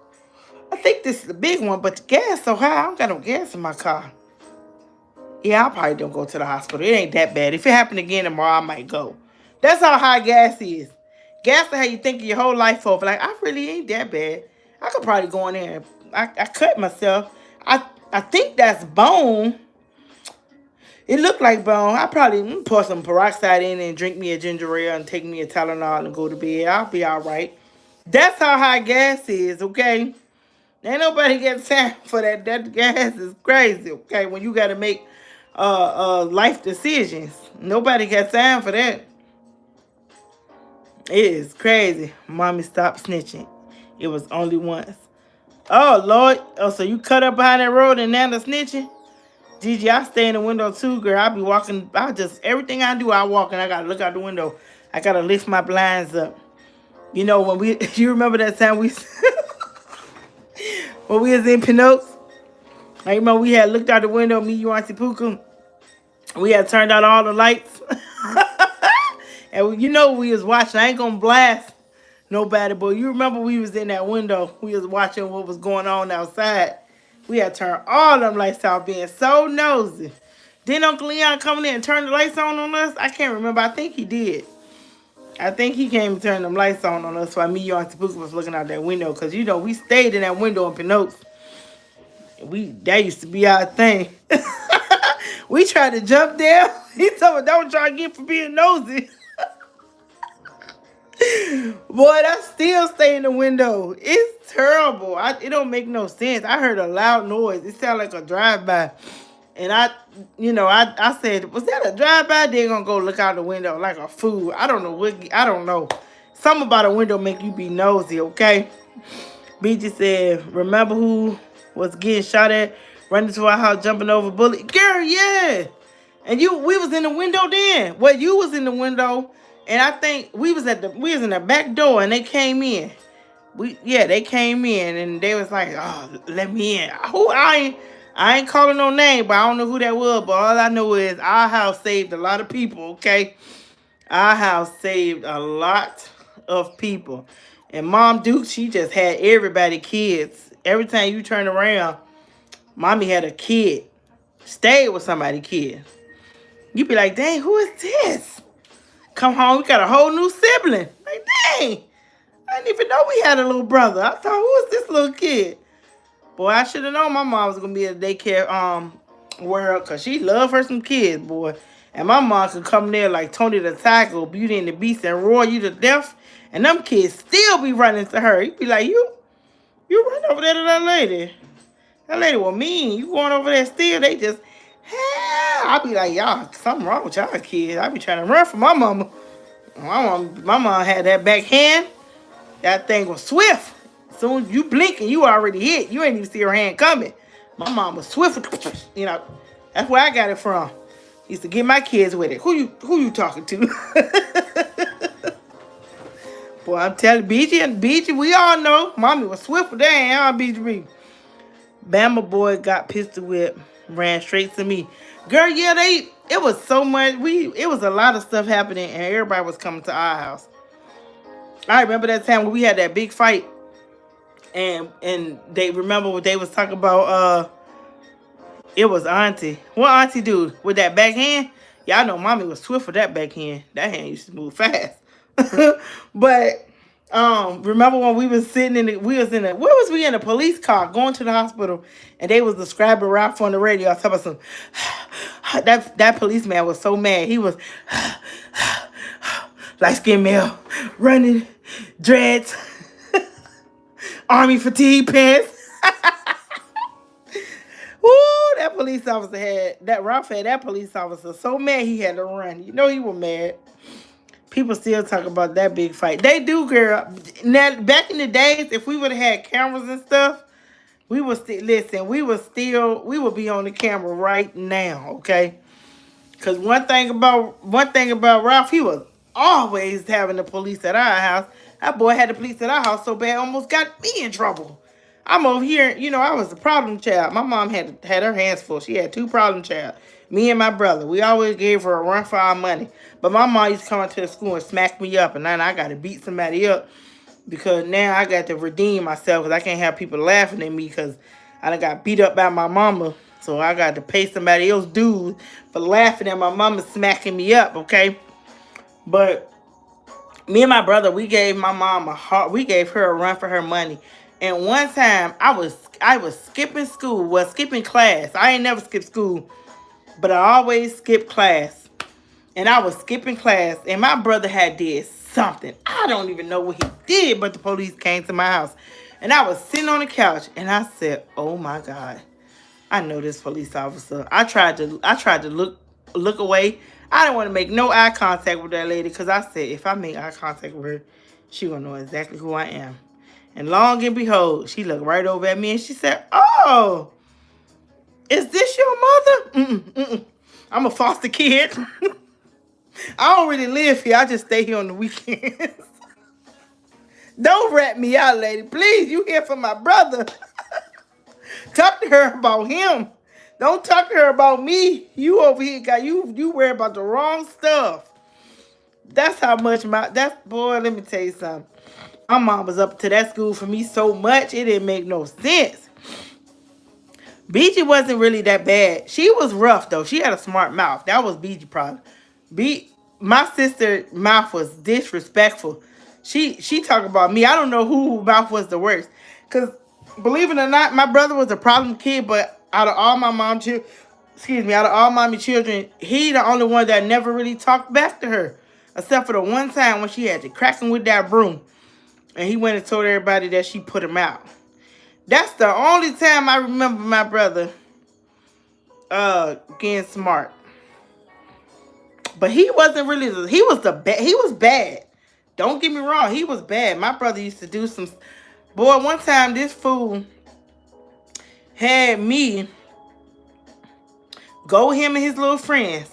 I think this is the big one, but the gas so high, I don't got no gas in my car. Yeah, I probably don't go to the hospital. It ain't that bad. If it happened again tomorrow, I might go. That's how high gas is. Gas is how you think of your whole life over. Like, I really ain't that bad. I could probably go in there and I cut myself. I think that's bone. It looked like bone. I probably pour some peroxide in and drink me a ginger ale and take me a Tylenol and go to bed. I'll be all right. That's how high gas is, okay? Ain't nobody got time for that. That gas is crazy, okay? When you got to make life decisions, nobody got time for that. It is crazy. Mommy, stop snitching. It was only once. Oh Lord. Oh, so you cut up behind that road and now the snitching? Gigi, I stay in the window too, girl. I be walking. I just everything I do, I walk and I gotta look out the window. I gotta lift my blinds up. You know when we? You remember that time we when we was in Pinocchio? I remember we had looked out the window. Me, you, Auntie Puka. We had turned out all the lights, and you know we was watching. I ain't gonna blast nobody, but you remember we was in that window. We was watching what was going on outside. We had turned all them lights out, being so nosy. Then Uncle Leon coming in and turn the lights on us? I can't remember. I think he did. I think he came and turned them lights on us while me, you, Auntie Puka was looking out that window. Because, you know, we stayed in that window in Pinocchio. That used to be our thing. We tried to jump down. He told me, don't try to get for being nosy. Boy, I still stay in the window. It's terrible. It don't make no sense. I heard a loud noise. It sounded like a drive-by. And I said, was that a drive-by? They're going to go look out the window like a fool. I don't know. Something about a window make you be nosy, okay? BG said, remember who was getting shot at, running to our house, jumping over bullet? Girl, yeah. And we was in the window then. Well, you was in the window, and I think we was in the back door, and they came in. They came in, and they was like, oh, let me in. Who I ain't calling no name, but I don't know who that was. But all I know is our house saved a lot of people, okay? Our house saved a lot of people. And Mom Duke, she just had everybody kids. Every time you turn around, Mommy had a kid. Stayed with somebody kid. You be like, dang, who is this? Come home, we got a whole new sibling. Like, dang. I didn't even know we had a little brother. I thought, who is this little kid? Boy, I should have known my mom was gonna be at the daycare world, because she loved her some kids, boy. And my mom could come there like Tony the Tiger, Beauty and the Beast, and roar you to death. And them kids still be running to her. You be like, you run over there to that lady. That lady was mean. You going over there still, they just, I be like, y'all, something wrong with y'all kids. I be trying to run from my mama. My mom had that backhand. That thing was swift. Soon you blink and you already hit. You ain't even see her hand coming. My mom was swift. You know, that's where I got it from. Used to get my kids with it. Who you talking to? Boy, I'm telling BG, we all know. Mommy was swift with that hand, BG. Bama boy got pistol whipped, ran straight to me. Girl, yeah, it was so much. It was a lot of stuff happening, and everybody was coming to our house. I remember that time when we had that big fight, and they remember what they was talking about. It was Auntie. What Auntie do with that backhand? Y'all know Mommy was swift with that backhand. That hand used to move fast. But remember when we was sitting in a police car going to the hospital, and they was describing Ralph on the radio. I was talking about some that policeman was so mad. He was light skin male, running, dreads, army fatigue pants. Woo, that police officer Ralph had that police officer so mad he had to run. You know he was mad. People still talk about that big fight. They do, girl. Now, back in the days, if we would have had cameras and stuff, we would still listen. We would be on the camera right now, okay? Because one thing about Ralph, he was always having the police at our house. That boy had the police at our house so bad, almost got me in trouble. I'm over here, I was a problem child. My mom had her hands full. She had 2 problem child. Me and my brother. We always gave her a run for our money. But my mom used to come into the school and smack me up. And now I got to beat somebody up. Because now I got to redeem myself. Because I can't have people laughing at me. Because I done got beat up by my mama. So I got to pay somebody else dues for laughing at my mama smacking me up. Okay? But me and my brother, we gave my mom we gave her a run for her money. And one time I was skipping school. Well, skipping class. I ain't never skipped school. But I always skip class. And I was skipping class. And my brother had did something. I don't even know what he did, but the police came to my house. And I was sitting on the couch and I said, oh my God, I know this police officer. I tried to look away. I didn't want to make no eye contact with that lady because I said if I make eye contact with her, she gonna know exactly who I am. And long and behold, she looked right over at me and she said, oh, is this your mother? I'm a foster kid. I don't really live here. I just stay here on the weekends. Don't rat me out, lady. Please, you hear from my brother. Talk to her about him. Don't talk to her about me. You over here got you worry about the wrong stuff. That's how much boy, let me tell you something. My mom was up to that school for me so much, it didn't make no sense. BG wasn't really that bad. She was rough though. She had a smart mouth. That was BG problem. My sister's mouth was disrespectful. She talked about me. I don't know who mouth was the worst. Cause believe it or not, my brother was a problem kid, but out of all my out of all mommy children, he the only one that never really talked back to her. Except for the one time when she had to crack him with that broom. And he went and told everybody that she put him out. That's the only time I remember my brother getting smart. But he wasn't really, he was bad. Don't get me wrong, he was bad. My brother used to do some, boy, one time this fool had me go with him and his little friends.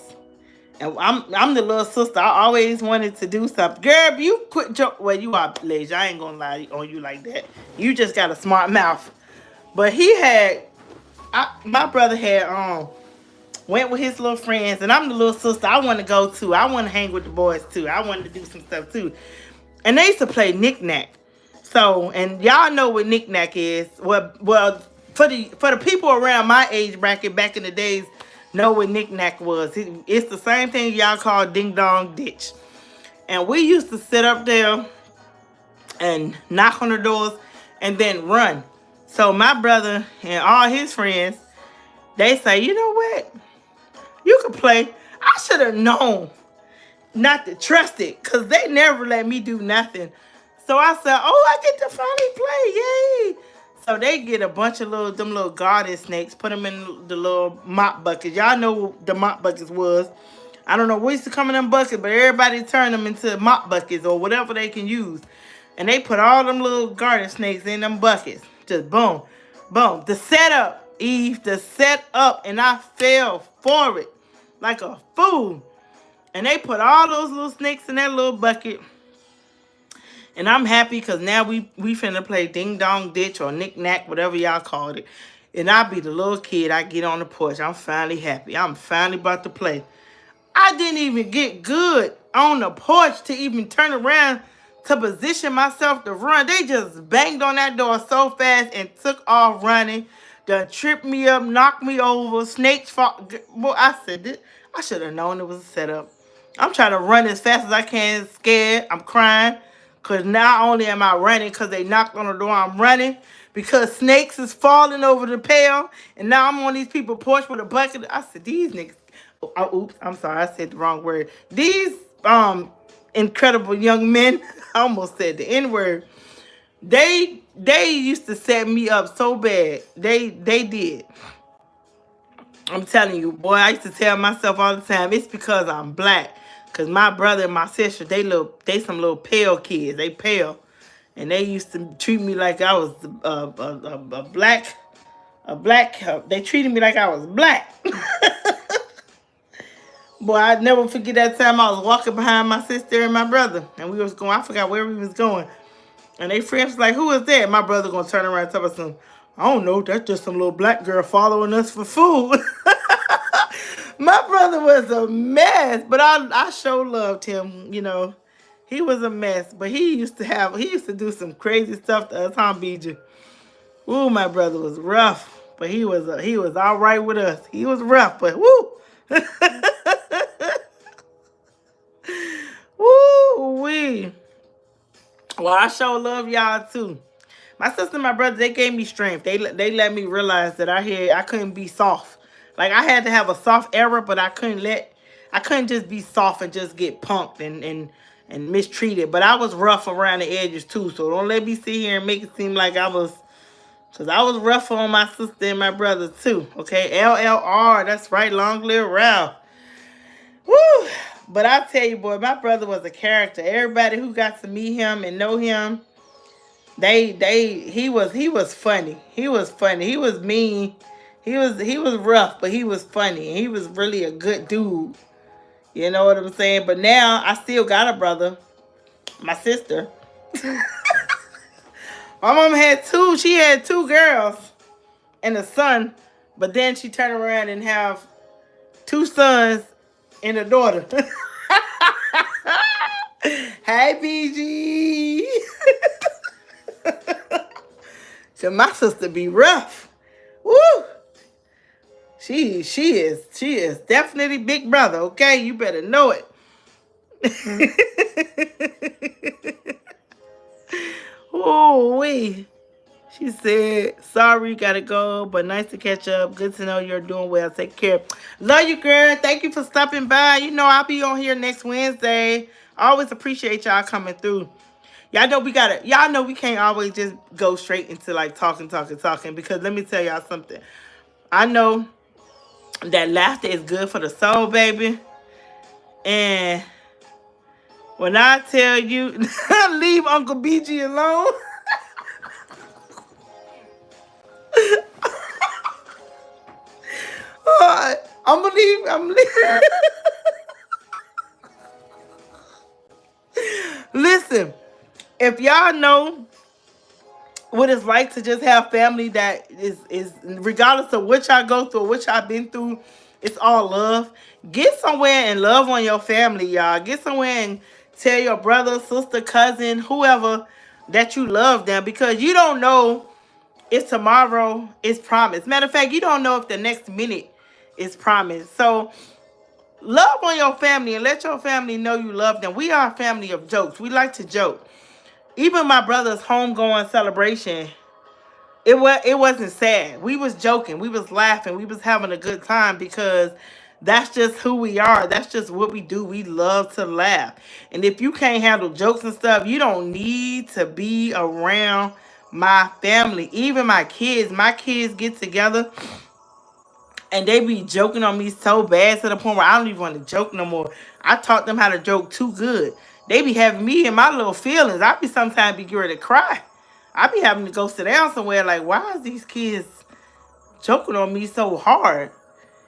And I'm the little sister. I always wanted to do something. Girl, you quit joke. Well, you are lazy. I ain't gonna lie on you like that. You just got a smart mouth. But my brother had went with his little friends, and I'm the little sister. I want to go too. I want to hang with the boys too. I wanted to do some stuff too. And they used to play knick-knack. So, and y'all know what knick-knack is. Well, for the people around my age bracket back in the days, know what knick-knack was. It's the same thing y'all call ding-dong ditch. And we used to sit up there and knock on the doors and then run. So my brother and all his friends, they say, you know what? You can play. I should have known not to trust it because they never let me do nothing. So I said, oh, I get to finally play. Yay. So they get a bunch of them little garden snakes, put them in the little mop buckets. Y'all know what the mop buckets was. I don't know what used to come in them buckets, but everybody turned them into mop buckets or whatever they can use. And they put all them little garden snakes in them buckets. Just boom, boom. The setup, Eve, the setup. And I fell for it like a fool. And they put all those little snakes in that little bucket. And I'm happy because now we finna play ding dong ditch or knick knack, whatever y'all called it. And I'll be the little kid. I get on the porch. I'm finally happy. I'm finally about to play. I didn't even get good on the porch to even turn around to position myself to run. They just banged on that door so fast and took off running. Done tripped me up, knocked me over. Snakes fought. Boy, I said this. I should have known it was a setup. I'm trying to run as fast as I can, scared. I'm crying. Because not only am I running because they knocked on the door, I'm running because snakes is falling over the pail. And now I'm on these people's porch with a bucket. I said, these niggas. Oh, oops, I'm sorry. I said the wrong word. These incredible young men, I almost said the N-word. They used to set me up so bad. They did. I'm telling you, boy, I used to tell myself all the time, it's because I'm black. Because my brother and my sister, they some little pale kids. They pale. And they used to treat me like I was a black. They treated me like I was black. Boy, I'd never forget that time I was walking behind my sister and my brother. And we was going, I forgot where we was going. And they friends was like, who is that? My brother going to turn around and tell us, I don't know, that's just some little black girl following us for food. My brother was a mess, but I sure loved him, you know. He was a mess, but he used to do some crazy stuff to us, huh, BJ? Ooh, my brother was rough, but he was all right with us. He was rough, but woo. Woo-wee. Well, I sure love y'all too. My sister and my brother, they gave me strength. They let me realize that I couldn't be soft. Like I had to have a soft era, but I couldn't just be soft and just get punked and mistreated. But I was rough around the edges too. So don't let me sit here and make it seem like I was, because I was rough on my sister and my brother too. Okay, LLR, that's right, long live Ralph. Woo! But I tell you, boy, my brother was a character. Everybody who got to meet him and know him, he was funny. He was funny. He was mean. He was rough, but he was funny. He was really a good dude. You know what I'm saying? But now I still got a brother, my sister. My mom had two. She had two girls and a son, but then she turned around and have two sons and a daughter. Hey, PG. So my sister be rough. Woo! She is definitely big brother. Okay, you better know it. Oh wee. She said, sorry, gotta go, but nice to catch up. Good to know you're doing well. Take care. Love you, girl. Thank you for stopping by. You know I'll be on here next Wednesday. I always appreciate y'all coming through. Y'all know we can't always just go straight into like talking, because let me tell y'all something. I know that laughter is good for the soul, baby. And when I tell you, leave Uncle BG alone. I'm gonna leave. Listen, if y'all know what it's like to just have family that is regardless of what y'all go through, what y'all been through, it's all love. Get somewhere and love on your family, y'all. Get somewhere and tell your brother, sister, cousin, whoever that you love them, because you don't know if tomorrow is promised. Matter of fact, you don't know if the next minute is promised. So love on your family and let your family know you love them. We are a family of jokes. We like to joke. Even my brother's homegoing celebration, it wasn't sad. We was joking. We was laughing. We was having a good time, because that's just who we are. That's just what we do. We love to laugh. And if you can't handle jokes and stuff, you don't need to be around my family. Even my kids get together and they be joking on me so bad to the point where I don't even want to joke no more. I taught them how to joke too good. They be having me in my little feelings. I be sometimes be ready to cry. I be having to go sit down somewhere like, why is these kids joking on me so hard?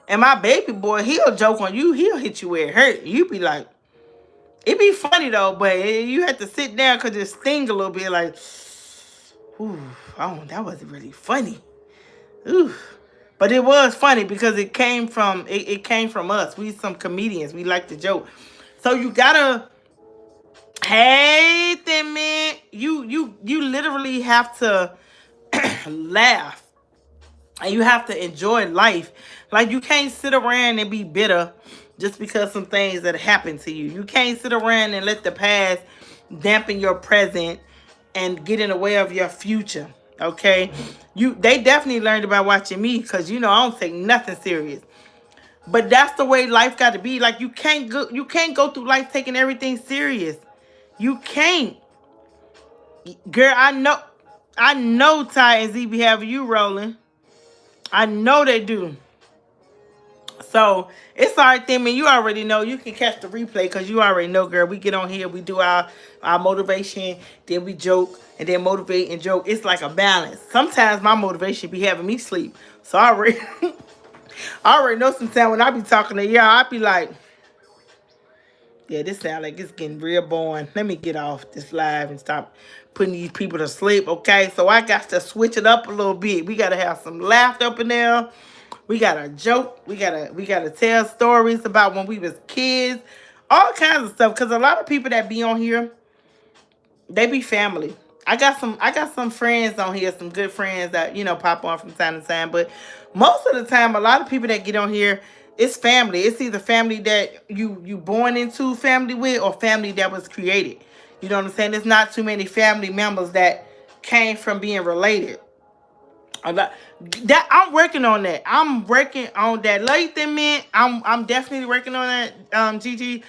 And my baby boy, he'll joke on you. He'll hit you where it hurt. You be like, it be funny though, but you have to sit down because it sting a little bit like, ooh, oh, that wasn't really funny. Ooh. But it was funny because it came from us. We some comedians. We like to joke. So you gotta, hey, then man, you literally have to laugh. And you have to enjoy life. Like, you can't sit around and be bitter just because some things that happen to you. You can't sit around and let the past dampen your present and get in the way of your future. Okay? They definitely learned about watching me, because I don't take nothing serious. But that's the way life got to be. Like, you can't go through life taking everything serious. You can't. Girl, I know Ty and Z be having you rolling. I know they do. So it's all right, then, man. You already know. You can catch the replay because you already know, girl. We get on here, we do our motivation, then we joke, and then motivate and joke. It's like a balance. Sometimes my motivation be having me sleep. So I already know sometimes when I be talking to y'all, I be like, yeah, this sound like it's getting real boring. Let me get off this live and stop putting these people to sleep, okay? So I got to switch it up a little bit. We got to have some laughter up in there. We got to joke. We gotta tell stories about when we was kids. All kinds of stuff. Because a lot of people that be on here, they be family. I got some friends on here, some good friends that, pop on from time to time. But most of the time, a lot of people that get on here, it's family. It's either family that you born into family with, or family that was created. You know what I'm saying? There's not too many family members that came from being related. That I'm working on that. I'm working on that. Lathan, man, I'm definitely working on that. Gigi,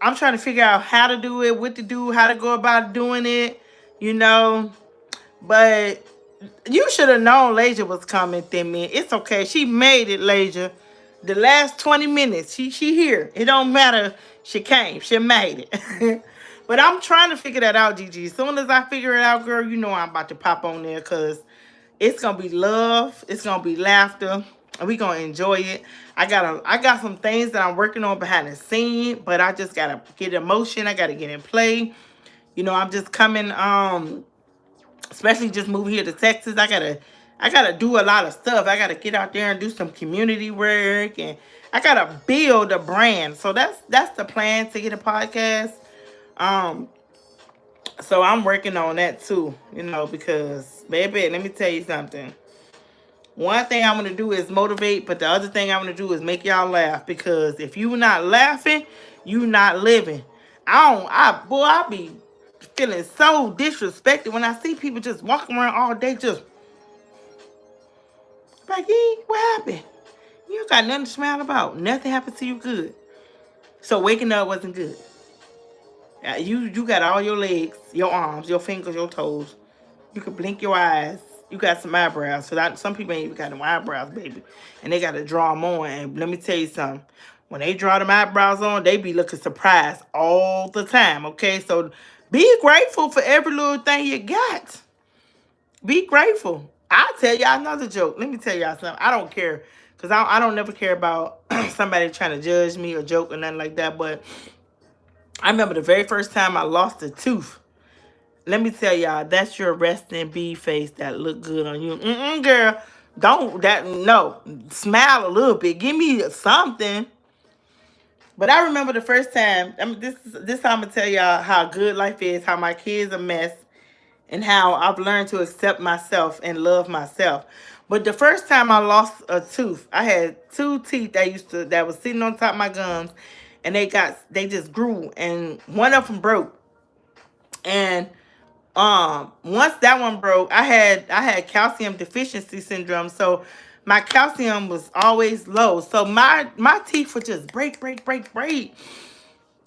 I'm trying to figure out how to do it, what to do, how to go about doing it, you know. But you should have known Lasia was coming, Thin Mint. It's okay. She made it, Lasia. The last 20 minutes, she here. It don't matter. She came. She made it. But I'm trying to figure that out, Gigi. As soon as I figure it out, girl, you know I'm about to pop on there because it's gonna be love. It's gonna be laughter. And we gonna enjoy it. I got some things that I'm working on behind the scene, but I just gotta get in motion. I gotta get in play. You know, I'm just coming, especially just moving here to Texas. I gotta do a lot of stuff. I gotta get out there and do some community work, and I gotta build a brand. So that's the plan to get a podcast. Um, so I'm working on that too, you know, because baby, let me tell you something. One thing I'm gonna do is motivate, but the other thing I'm gonna do is make y'all laugh. Because if you not laughing, you not living. I be feeling so disrespected when I see people just walking around all day just like, "Hey, what happened? You don't got nothing to smile about. Nothing happened to you good. So waking up wasn't good. You got all your legs, your arms, your fingers, your toes. You can blink your eyes. You got some eyebrows. So some people ain't even got no eyebrows, baby. And they got to draw them on. And let me tell you something. When they draw them eyebrows on, they be looking surprised all the time, okay? So be grateful for every little thing you got. Be grateful. I'll tell y'all another joke. Let me tell y'all something. I don't care. Because I don't never care about somebody trying to judge me or joke or nothing like that. But I remember the very first time I lost a tooth. Let me tell y'all, that's your resting bee face that look good on you. Girl, no. Smile a little bit. Give me something. But I remember the first time. I mean, this time I'm gonna tell y'all how good life is, how my kids a mess, and how I've learned to accept myself and love myself. But the first time I lost a tooth, I had two teeth that was sitting on top of my gums, and they just grew, and one of them broke. And once that one broke, I had calcium deficiency syndrome, so my calcium was always low. So my teeth would just break.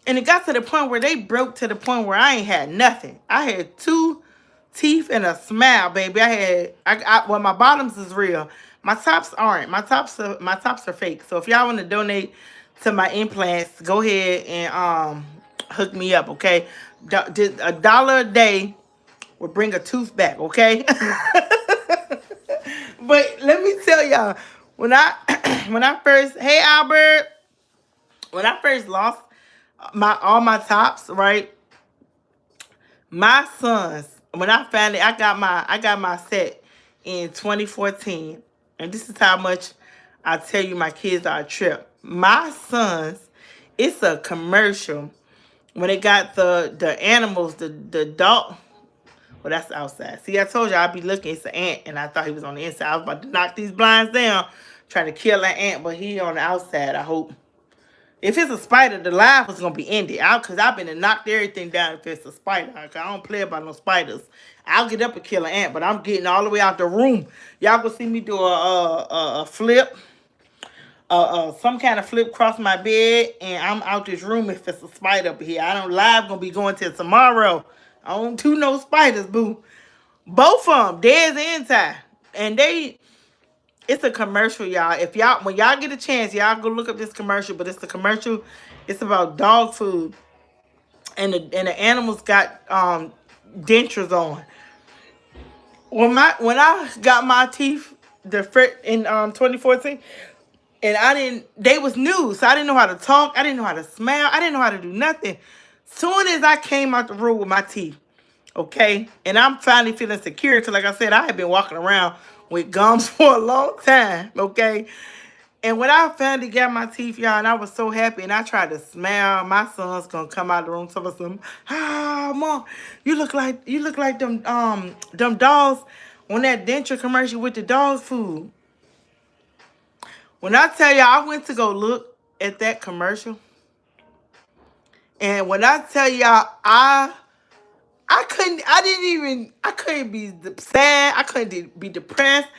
And it got to the point where they broke to the point where I ain't had nothing. I had two teeth and a smile, baby. Well, my bottoms is real. My tops aren't. My tops are fake. So if y'all want to donate to my implants, go ahead and hook me up, okay? $1 a day will bring a tooth back, okay? But let me tell y'all, when I first, hey Albert, when I first lost all my tops, right? My sons, when I found it, I got my set in 2014, and this is how much I tell you my kids are a trip. My sons, it's a commercial when they got the animals, the dog. Well, that's outside. See, I told you I'd be looking. It's an ant, and I thought he was on the inside. I was about to knock these blinds down, trying to kill that ant, but he on the outside, I hope. If it's a spider, the live was going to be ended. Because I've been to knocked everything down if it's a spider. I don't play about no spiders. I'll get up and kill an ant, but I'm getting all the way out the room. Y'all gonna see me do a flip, some kind of flip across my bed, and I'm out this room if it's a spider up here. I don't live gonna be going till tomorrow. I don't do no spiders, boo. Both of them, Dez and Ty. And it's a commercial, y'all. When y'all get a chance, y'all go look up this commercial. But it's a commercial. It's about dog food, and the animals got dentures on. When I got my teeth in 2014, and they was new, so I didn't know how to talk. I didn't know how to smile. I didn't know how to do nothing. Soon as I came out the room with my teeth, okay, and I'm finally feeling secure, because like I said, I had been walking around with gums for a long time, okay? And when I finally got my teeth, y'all, and I was so happy, and I tried to smile, my son's gonna come out of the room, tell us something. Mom, you look like them dogs on that denture commercial with the dog food. When I tell y'all, I went to go look at that commercial, and when I tell y'all, I couldn't be sad. I couldn't be depressed.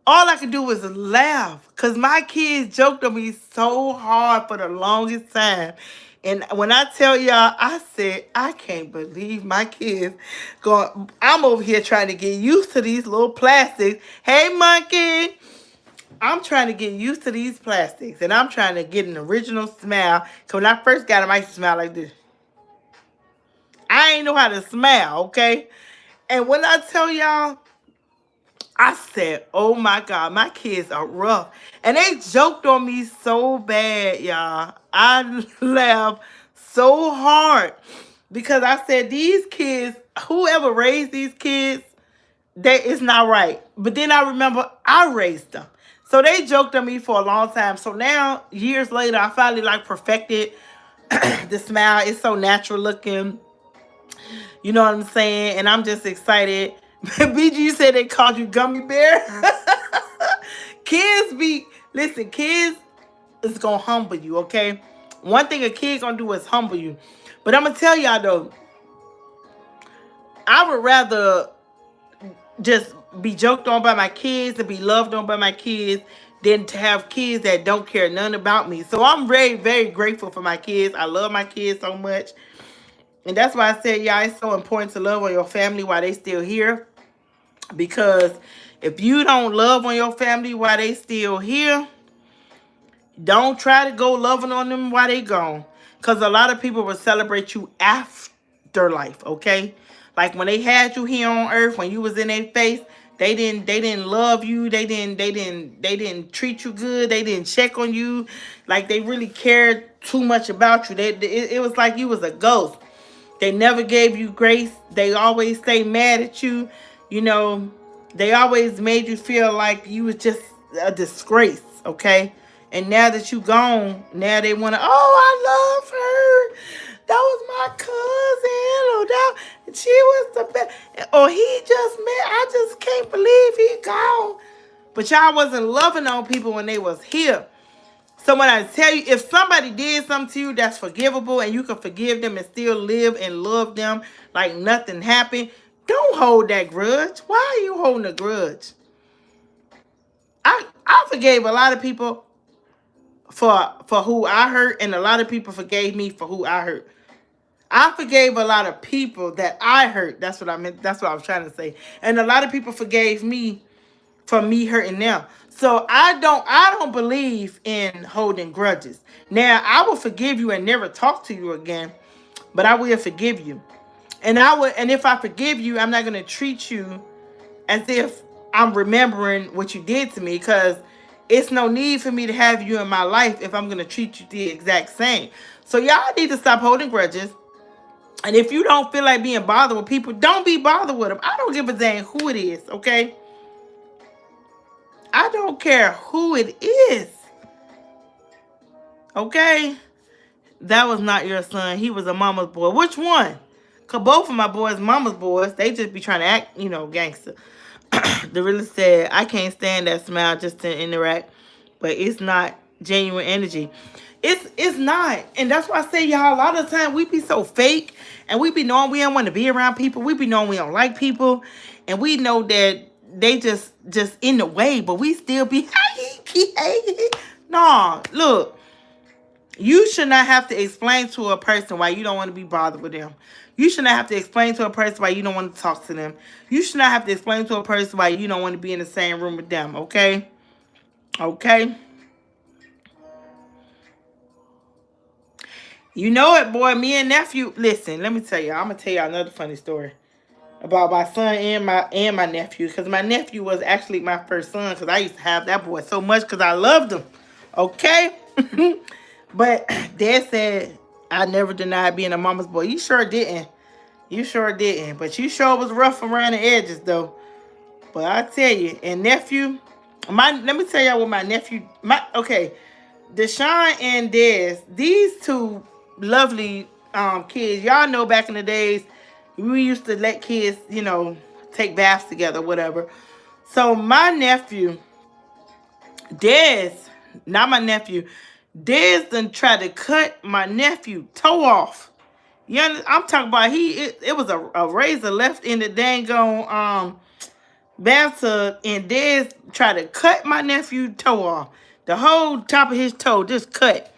All I could do was laugh, because my kids joked on me so hard for the longest time. And when I tell y'all, I said, I can't believe my kids going. I'm over here trying to get used to these little plastics. Hey, monkey. I'm trying to get used to these plastics. And I'm trying to get an original smile. Because when I first got them, I used to smile like this. I ain't know how to smile, okay? And when I tell y'all, I said, oh my God, my kids are rough. And they joked on me so bad, y'all. I laughed so hard because I said, these kids, whoever raised these kids, it's not right. But then I remember I raised them. So they joked on me for a long time. So now, years later, I finally like perfected the smile. It's so natural looking. You know what I'm saying? And I'm just excited. BG said they called you gummy bear. Listen, kids is going to humble you, okay? One thing a kid going to do is humble you. But I'm going to tell y'all, though, I would rather just be joked on by my kids and be loved on by my kids than to have kids that don't care none about me. So I'm very, very grateful for my kids. I love my kids so much. And that's why I said, yeah, it's so important to love on your family while they still here. Because if you don't love on your family while they still here, don't try to go loving on them while they gone. Because a lot of people will celebrate you after life, okay? Like when they had you here on earth, when you was in their face, they didn't love you. They didn't treat you good. They didn't check on you. Like they really cared too much about you. It was like you was a ghost. They never gave you grace. They always stay mad at you. You know, they always made you feel like you was just a disgrace, okay? And now that you gone, now they want to, oh, I love her. That was my cousin. Or she was the best. Or he just met, I just can't believe he gone. But y'all wasn't loving on people when they was here. So when I tell you, if somebody did something to you that's forgivable and you can forgive them and still live and love them like nothing happened, don't hold that grudge. Why are you holding a grudge? I forgave a lot of people for who I hurt, and a lot of people forgave me for who I hurt. I forgave a lot of people that I hurt. That's what I meant. That's what I was trying to say. And a lot of people forgave me for me hurting them. So I don't believe in holding grudges. Now, I will forgive you and never talk to you again, but I will forgive you. And if I forgive you, I'm not going to treat you as if I'm remembering what you did to me, because it's no need for me to have you in my life if I'm going to treat you the exact same. So y'all need to stop holding grudges. And if you don't feel like being bothered with people, don't be bothered with them. I don't give a dang who it is, okay? I don't care who it is. Okay? That was not your son. He was a mama's boy. Which one? Because both of my boys, mama's boys, they just be trying to act, gangster. The really said, I can't stand that smile just to interact. But it's not genuine energy. It's not. And that's why I say, y'all, a lot of the time we be so fake. And we be knowing we don't want to be around people. We be knowing we don't like people. And we know that they just in the way. But we still be, no, look. You should not have to explain to a person why you don't want to be bothered with them. You should not have to explain to a person why you don't want to talk to them. You should not have to explain to a person why you don't want to be in the same room with them, okay? Okay? You know it, boy. Me and nephew, listen, let me tell you. I'm going to tell you another funny story about my son and my nephew. Because my nephew was actually my first son, because I used to have that boy so much because I loved him. Okay? But Dad said, I never denied being a mama's boy. You sure didn't. You sure didn't. But you sure was rough around the edges, though. But I tell you, and nephew, let me tell y'all what my nephew, Deshaun and Des, these two lovely kids. Y'all know back in the days, we used to let kids, take baths together, whatever. So my nephew, Des, not my nephew, Des done tried to cut my nephew toe off. Yeah, I'm talking about it was a razor left in the dang on bathtub, and Des tried to cut my nephew toe off. The whole top of his toe just cut.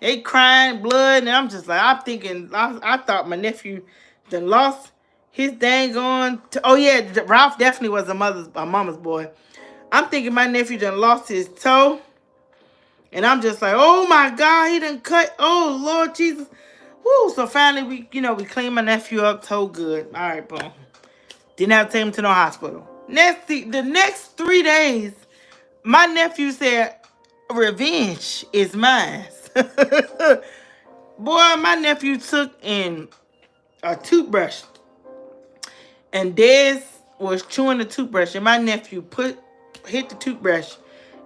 They crying blood, and I'm just like, I'm thinking, I thought my nephew done lost his dang on. Oh yeah, Ralph definitely was a mama's boy. I'm thinking my nephew done lost his toe, and I'm just like, oh my God, he done cut. Oh Lord Jesus, woo! So finally, we cleaned my nephew up, toe good. All right, boom. Didn't have to take him to no hospital. The next 3 days, my nephew said, revenge is mine. Boy, my nephew took in a toothbrush, and Dez was chewing the toothbrush, and my nephew hit the toothbrush,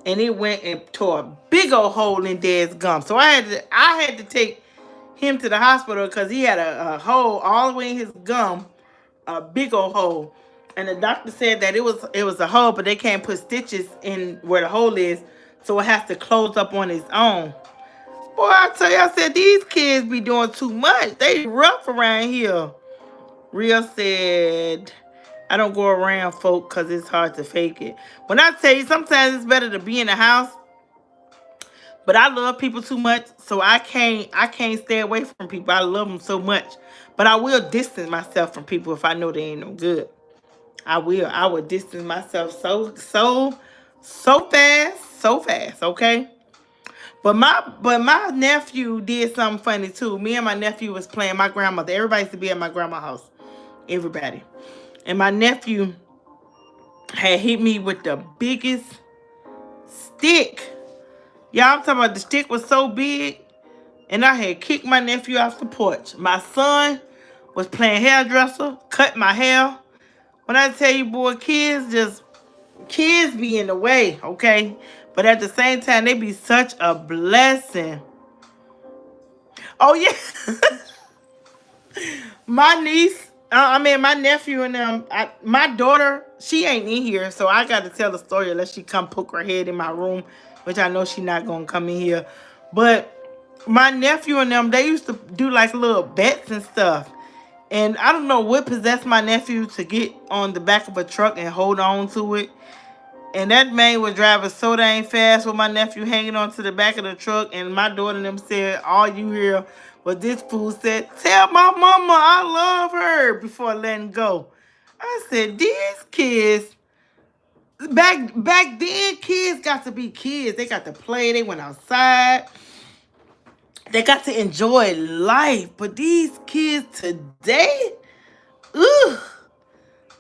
and it went and tore a big old hole in Dez's gum. So I had to take him to the hospital because he had a hole all the way in his gum, a big old hole. And the doctor said that it was a hole, but they can't put stitches in where the hole is, so it has to close up on its own. Boy, I tell you, I said, these kids be doing too much. They rough around here. Ria said, I don't go around folk because it's hard to fake it. When I tell you, sometimes it's better to be in the house, but I love people too much, so I can't stay away from people. I love them so much. But I will distance myself from people if I know they ain't no good. I will distance myself so fast, okay? But my nephew did something funny too. Me and my nephew was playing my grandmother. Everybody used to be at my grandma's house. Everybody. And my nephew had hit me with the biggest stick. Y'all, I'm talking about the stick was so big. And I had kicked my nephew off the porch. My son was playing hairdresser, cut my hair. When I tell you, boy, kids be in the way, okay? But at the same time, they be such a blessing. Oh, yeah. My niece, my nephew and them, my daughter, she ain't in here, so I got to tell the story unless she come poke her head in my room, which I know she not going to come in here. But my nephew and them, they used to do like little bets and stuff. And I don't know what possessed my nephew to get on the back of a truck and hold on to it. And that man was driving so dang fast with my nephew hanging onto the back of the truck. And my daughter and them said, all you hear was this fool said, tell my mama I love her before letting go. I said, these kids, back then, kids got to be kids. They got to play. They went outside. They got to enjoy life. But these kids today, ugh.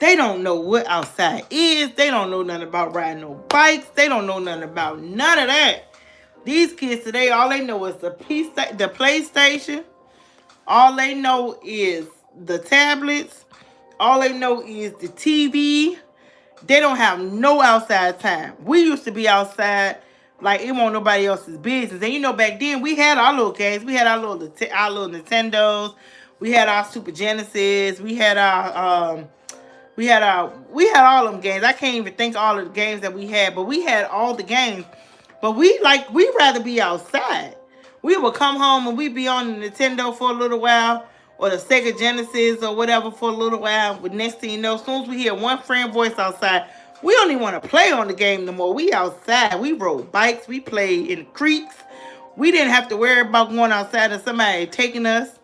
They don't know what outside is. They don't know nothing about riding no bikes. They don't know nothing about none of that. These kids today, all they know is the PlayStation. All they know is the tablets. All they know is the TV. They don't have no outside time. We used to be outside like it wasn't nobody else's business. And you know, back then we had our little games. We had our little Nintendos. We had our Super Genesis. We had all them games. I can't even think of all of the games that we had, but we had all the games. But we rather be outside. We would come home and we'd be on the Nintendo for a little while, or the Sega Genesis or whatever for a little while. But next thing you know, as soon as we hear one friend voice outside, we don't even want to play on the game no more. We outside. We rode bikes. We played in the creeks. We didn't have to worry about going outside and somebody taking us.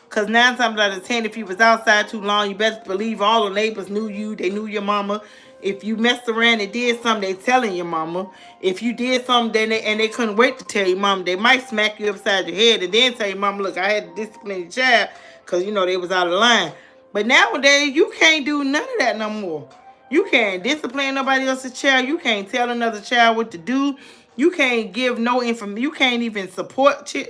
Because 9 times out of 10, if you was outside too long, you best believe all the neighbors knew you. They knew your mama. If you messed around and did something, they telling your mama. If you did something and they couldn't wait to tell your mama, they might smack you upside your head and then tell your mama, look, I had to discipline the child because, they was out of line. But nowadays, you can't do none of that no more. You can't discipline nobody else's child. You can't tell another child what to do. You can't give no information. You can't even support. You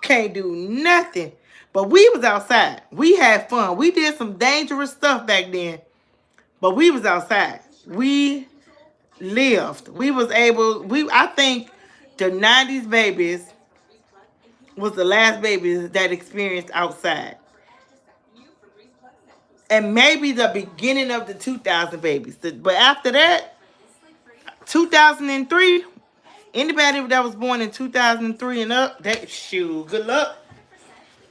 can't do nothing. But we was outside. We had fun. We did some dangerous stuff back then. But we was outside. We lived. I think the 90s babies was the last babies that experienced outside. And maybe the beginning of the 2000 babies. But after that, 2003, anybody that was born in 2003 and up, good luck.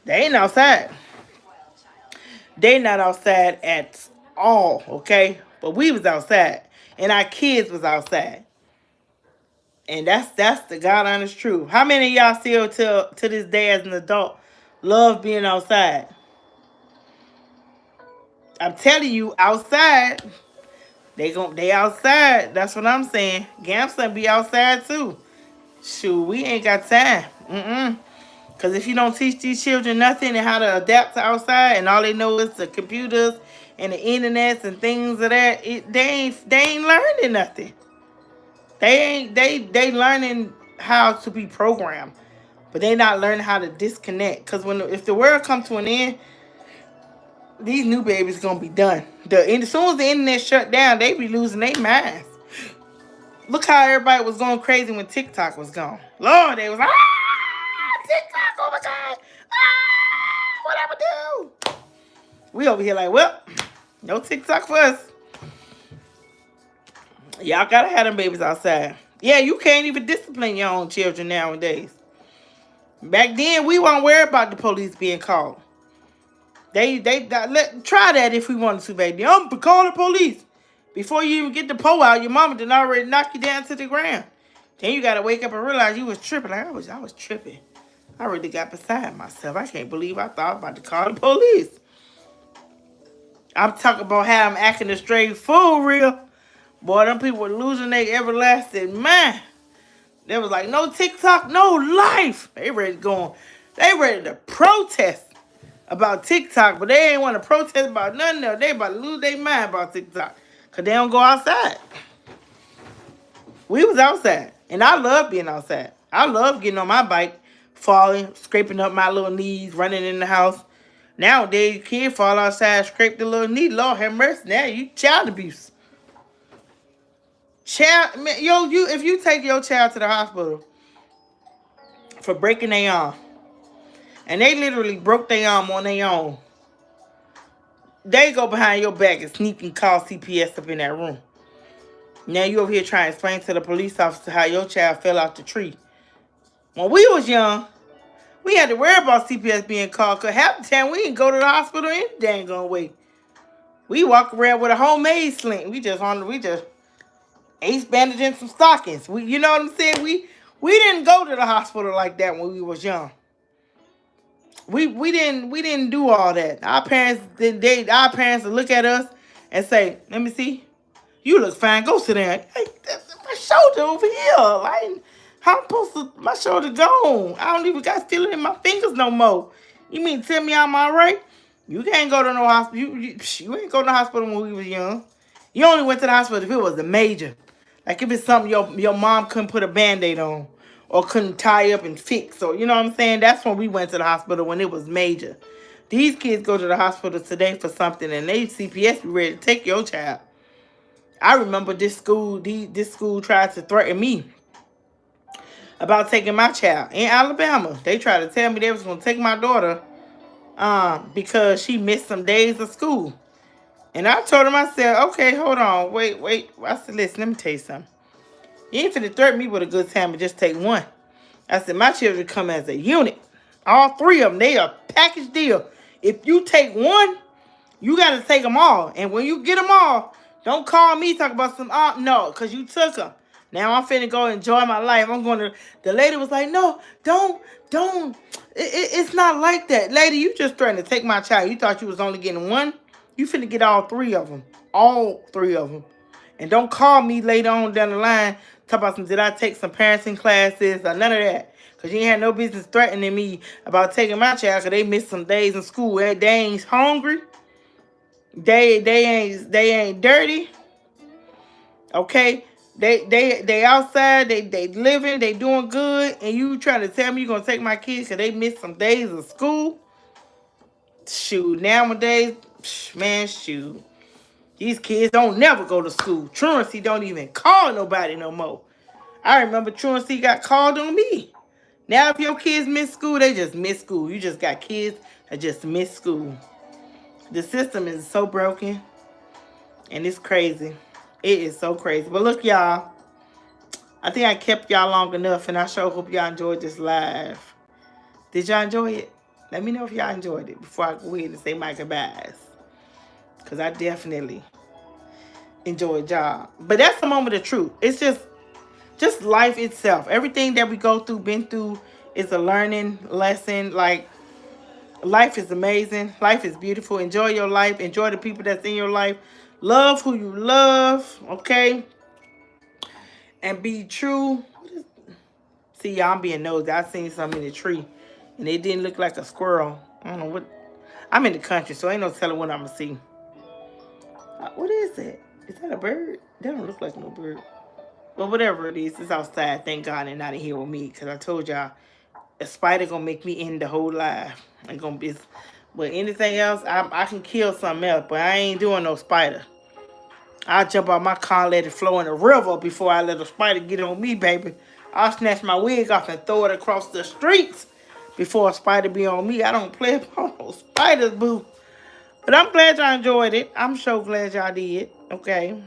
They ain't outside. They not outside at all, okay? But we was outside. And our kids was outside. And that's the God honest truth. How many of y'all still to this day as an adult love being outside? I'm telling you, outside. They outside. That's what I'm saying. Gamson be outside too. Shoot, we ain't got time. Cause if you don't teach these children nothing and how to adapt to outside, and all they know is the computers and the internets and things of that, they ain't learning nothing. They learning how to be programmed, but they not learning how to disconnect. Cause if the world comes to an end, these new babies gonna be done. As soon as the internet shut down, they be losing their minds. Look how everybody was going crazy when TikTok was gone. Lord, they was TikTok, oh my God, what I'ma do? We over here like, well, no TikTok for us. Y'all gotta have them babies outside. Yeah, you can't even discipline your own children nowadays. Back then, we weren't worried about the police being called. Try that if we wanted to, baby. I'm gonna call the police. Before you even get the pole out, your mama done already knock you down to the ground. Then you gotta wake up and realize you was tripping. Like I was tripping. I really got beside myself. I can't believe I thought about to call the police. I'm talking about how I'm acting a straight fool, real. Boy, them people were losing their everlasting mind. They was like, no TikTok, no life. They ready to protest about TikTok, but they ain't want to protest about nothing else. They about to lose their mind about TikTok. Because they don't go outside. We was outside. And I love being outside. I love getting on my bike, falling, scraping up my little knees, running in the house. Nowadays, kids fall outside, scrape the little knee. Lord have mercy. Now you child abuse. If you take your child to the hospital for breaking their arm, and they literally broke their arm on their own, they go behind your back and sneak and call CPS up in that room. Now you over here trying to explain to the police officer how your child fell out the tree. When we was young, we had to worry about CPS being called, because half the time we didn't go to the hospital any dang on way. We walk around with a homemade sling. We just ace bandage and some stockings. You know what I'm saying? We didn't go to the hospital like that when we was young. We didn't do all that. Our parents would look at us and say, "Let me see. You look fine. Go sit down." Hey, my shoulder over here. Like, how I'm supposed to? My shoulder gone. I don't even got feeling in my fingers no more. You mean tell me I'm all right? You can't go to no hospital. You ain't go to the hospital when we was young. You only went to the hospital if it was a major. Like if it's something your mom couldn't put a Band-Aid on or couldn't tie up and fix. So, you know what I'm saying? That's when we went to the hospital, when it was major. These kids go to the hospital today for something and they CPS be ready to take your child. I remember this school tried to threaten me about taking my child in Alabama. They tried to tell me they was going to take my daughter because she missed some days of school. And I told him, I said, okay, hold on, wait. I said, listen, let me tell you something. You ain't finna threaten me with a good time and just take one. I said, my children come as a unit. All three of them, they a package deal. If you take one, you got to take them all. And when you get them all, don't call me talk about some, no, because you took them. Now I'm finna go enjoy my life. The lady was like, no, don't. It's not like that. Lady, you just threatened to take my child. You thought you was only getting one? You finna get all three of them. All three of them. And don't call me later on down the line talk about did I take some parenting classes or none of that. Because you ain't had no business threatening me about taking my child because they missed some days in school. They ain't hungry. They ain't dirty. Okay? They outside. They living. They doing good. And you trying to tell me you're going to take my kids because they missed some days of school? Shoot. Nowadays, man, shoot. These kids don't never go to school. Truancy don't even call nobody no more. I remember truancy got called on me. Now if your kids miss school, they just miss school. You just got kids that just miss school. The system is so broken. And it's crazy. It is so crazy. But look, y'all. I think I kept y'all long enough. And I sure hope y'all enjoyed this live. Did y'all enjoy it? Let me know if y'all enjoyed it before I go ahead and say my goodbyes. Because I definitely enjoyed y'all. But that's the moment of truth. It's just, just life itself. Everything that we go through, been through, is a learning lesson. Like, life is amazing. Life is beautiful. Enjoy your life. Enjoy the people that's in your life. Love who you love, okay? And be true. See, y'all, I'm being nosy. I seen something in the tree, and it didn't look like a squirrel. I don't know what. I'm in the country, so ain't no telling what I'm going to see. What is that? Is that a bird? That don't look like no bird. But whatever it is, it's outside. Thank God and not in here with me. Because I told y'all, a spider going to make me end the whole life. Ain't gonna be. But anything else, I can kill something else. But I ain't doing no spider. I'll jump out my car and let it flow in the river before I let a spider get on me, baby. I'll snatch my wig off and throw it across the streets before a spider be on me. I don't play about no spiders, boo. But I'm glad y'all enjoyed it. I'm so glad y'all did. Okay.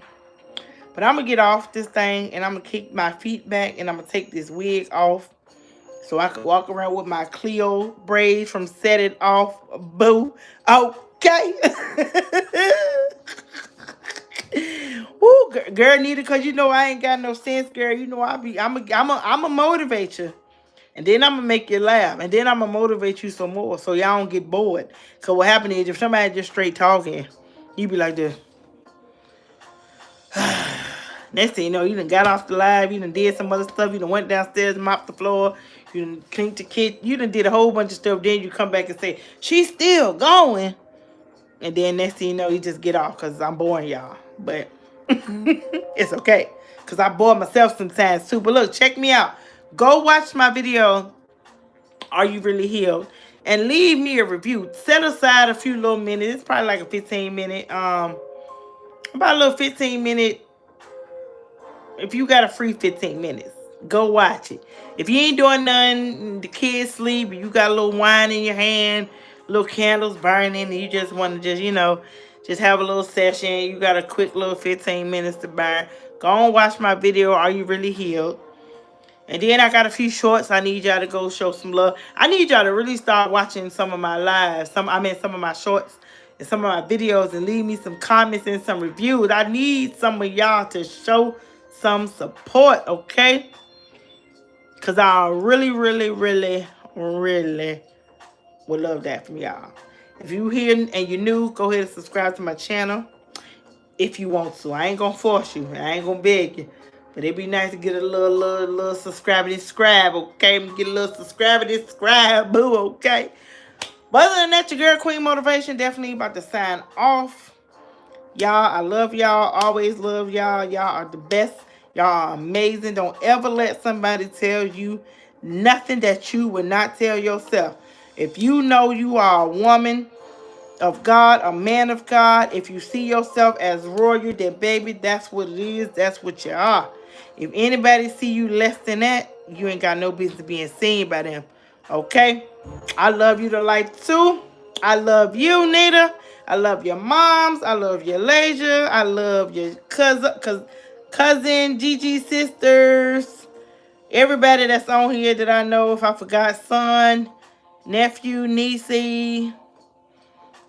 But I'm going to get off this thing and I'm going to kick my feet back and I'm going to take this wig off so I can walk around with my Cleo braids from Set It Off, boo. Okay. Woo, girl, Nita, because you know I ain't got no sense, girl. You know I'm a motivate you. And then I'm going to make you laugh. And then I'm going to motivate you some more so y'all don't get bored. Because what happened is if somebody just straight talking, you be like this. Next thing you know, you done got off the live. You done did some other stuff. You done went downstairs and mopped the floor. You done cleaned the kitchen. You done did a whole bunch of stuff. Then you come back and say, she's still going. And then next thing you know, you just get off because I'm boring y'all. But it's okay. Because I bore myself sometimes too. But look, check me out. Go watch my video, Are You Really Healed? And leave me a review. Set aside a few little minutes. It's probably like a 15-minute, about a little 15-minute. If you got a free 15 minutes, go watch it. If you ain't doing nothing, the kids sleep, you got a little wine in your hand, little candles burning, and you just want to just have a little session. You got a quick little 15 minutes to burn. Go on, watch my video, Are You Really Healed? And then I got a few shorts. I need y'all to go show some love. I need y'all to really start watching some of my lives. Some of my shorts and some of my videos and leave me some comments and some reviews. I need some of y'all to show some support, okay? Because I really, really, really, really would love that from y'all. If you here and you're new, go ahead and subscribe to my channel if you want to. I ain't going to force you. I ain't going to beg you. But it'd be nice to get a little subscribe, okay? Get a little subscribe, boo, okay? But other than that, your girl Queen Motivation definitely about to sign off. Y'all, I love y'all. Always love y'all. Y'all are the best. Y'all are amazing. Don't ever let somebody tell you nothing that you would not tell yourself. If you know you are a woman of God, a man of God, if you see yourself as royal, then baby, that's what it is. That's what you are. If anybody see you less than that, you ain't got no business being seen by them. Okay? I love you to life too. I love you, Nita. I love your moms. I love your Lasia. I love your cousin, Gigi sisters. Everybody that's on here that I know. If I forgot, son, nephew, niecey.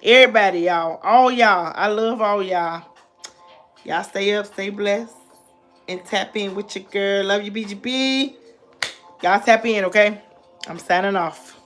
Everybody, y'all. All y'all. I love all y'all. Y'all stay up, stay blessed, and tap in with your girl. Love you, BGB. Y'all tap in, okay? I'm signing off.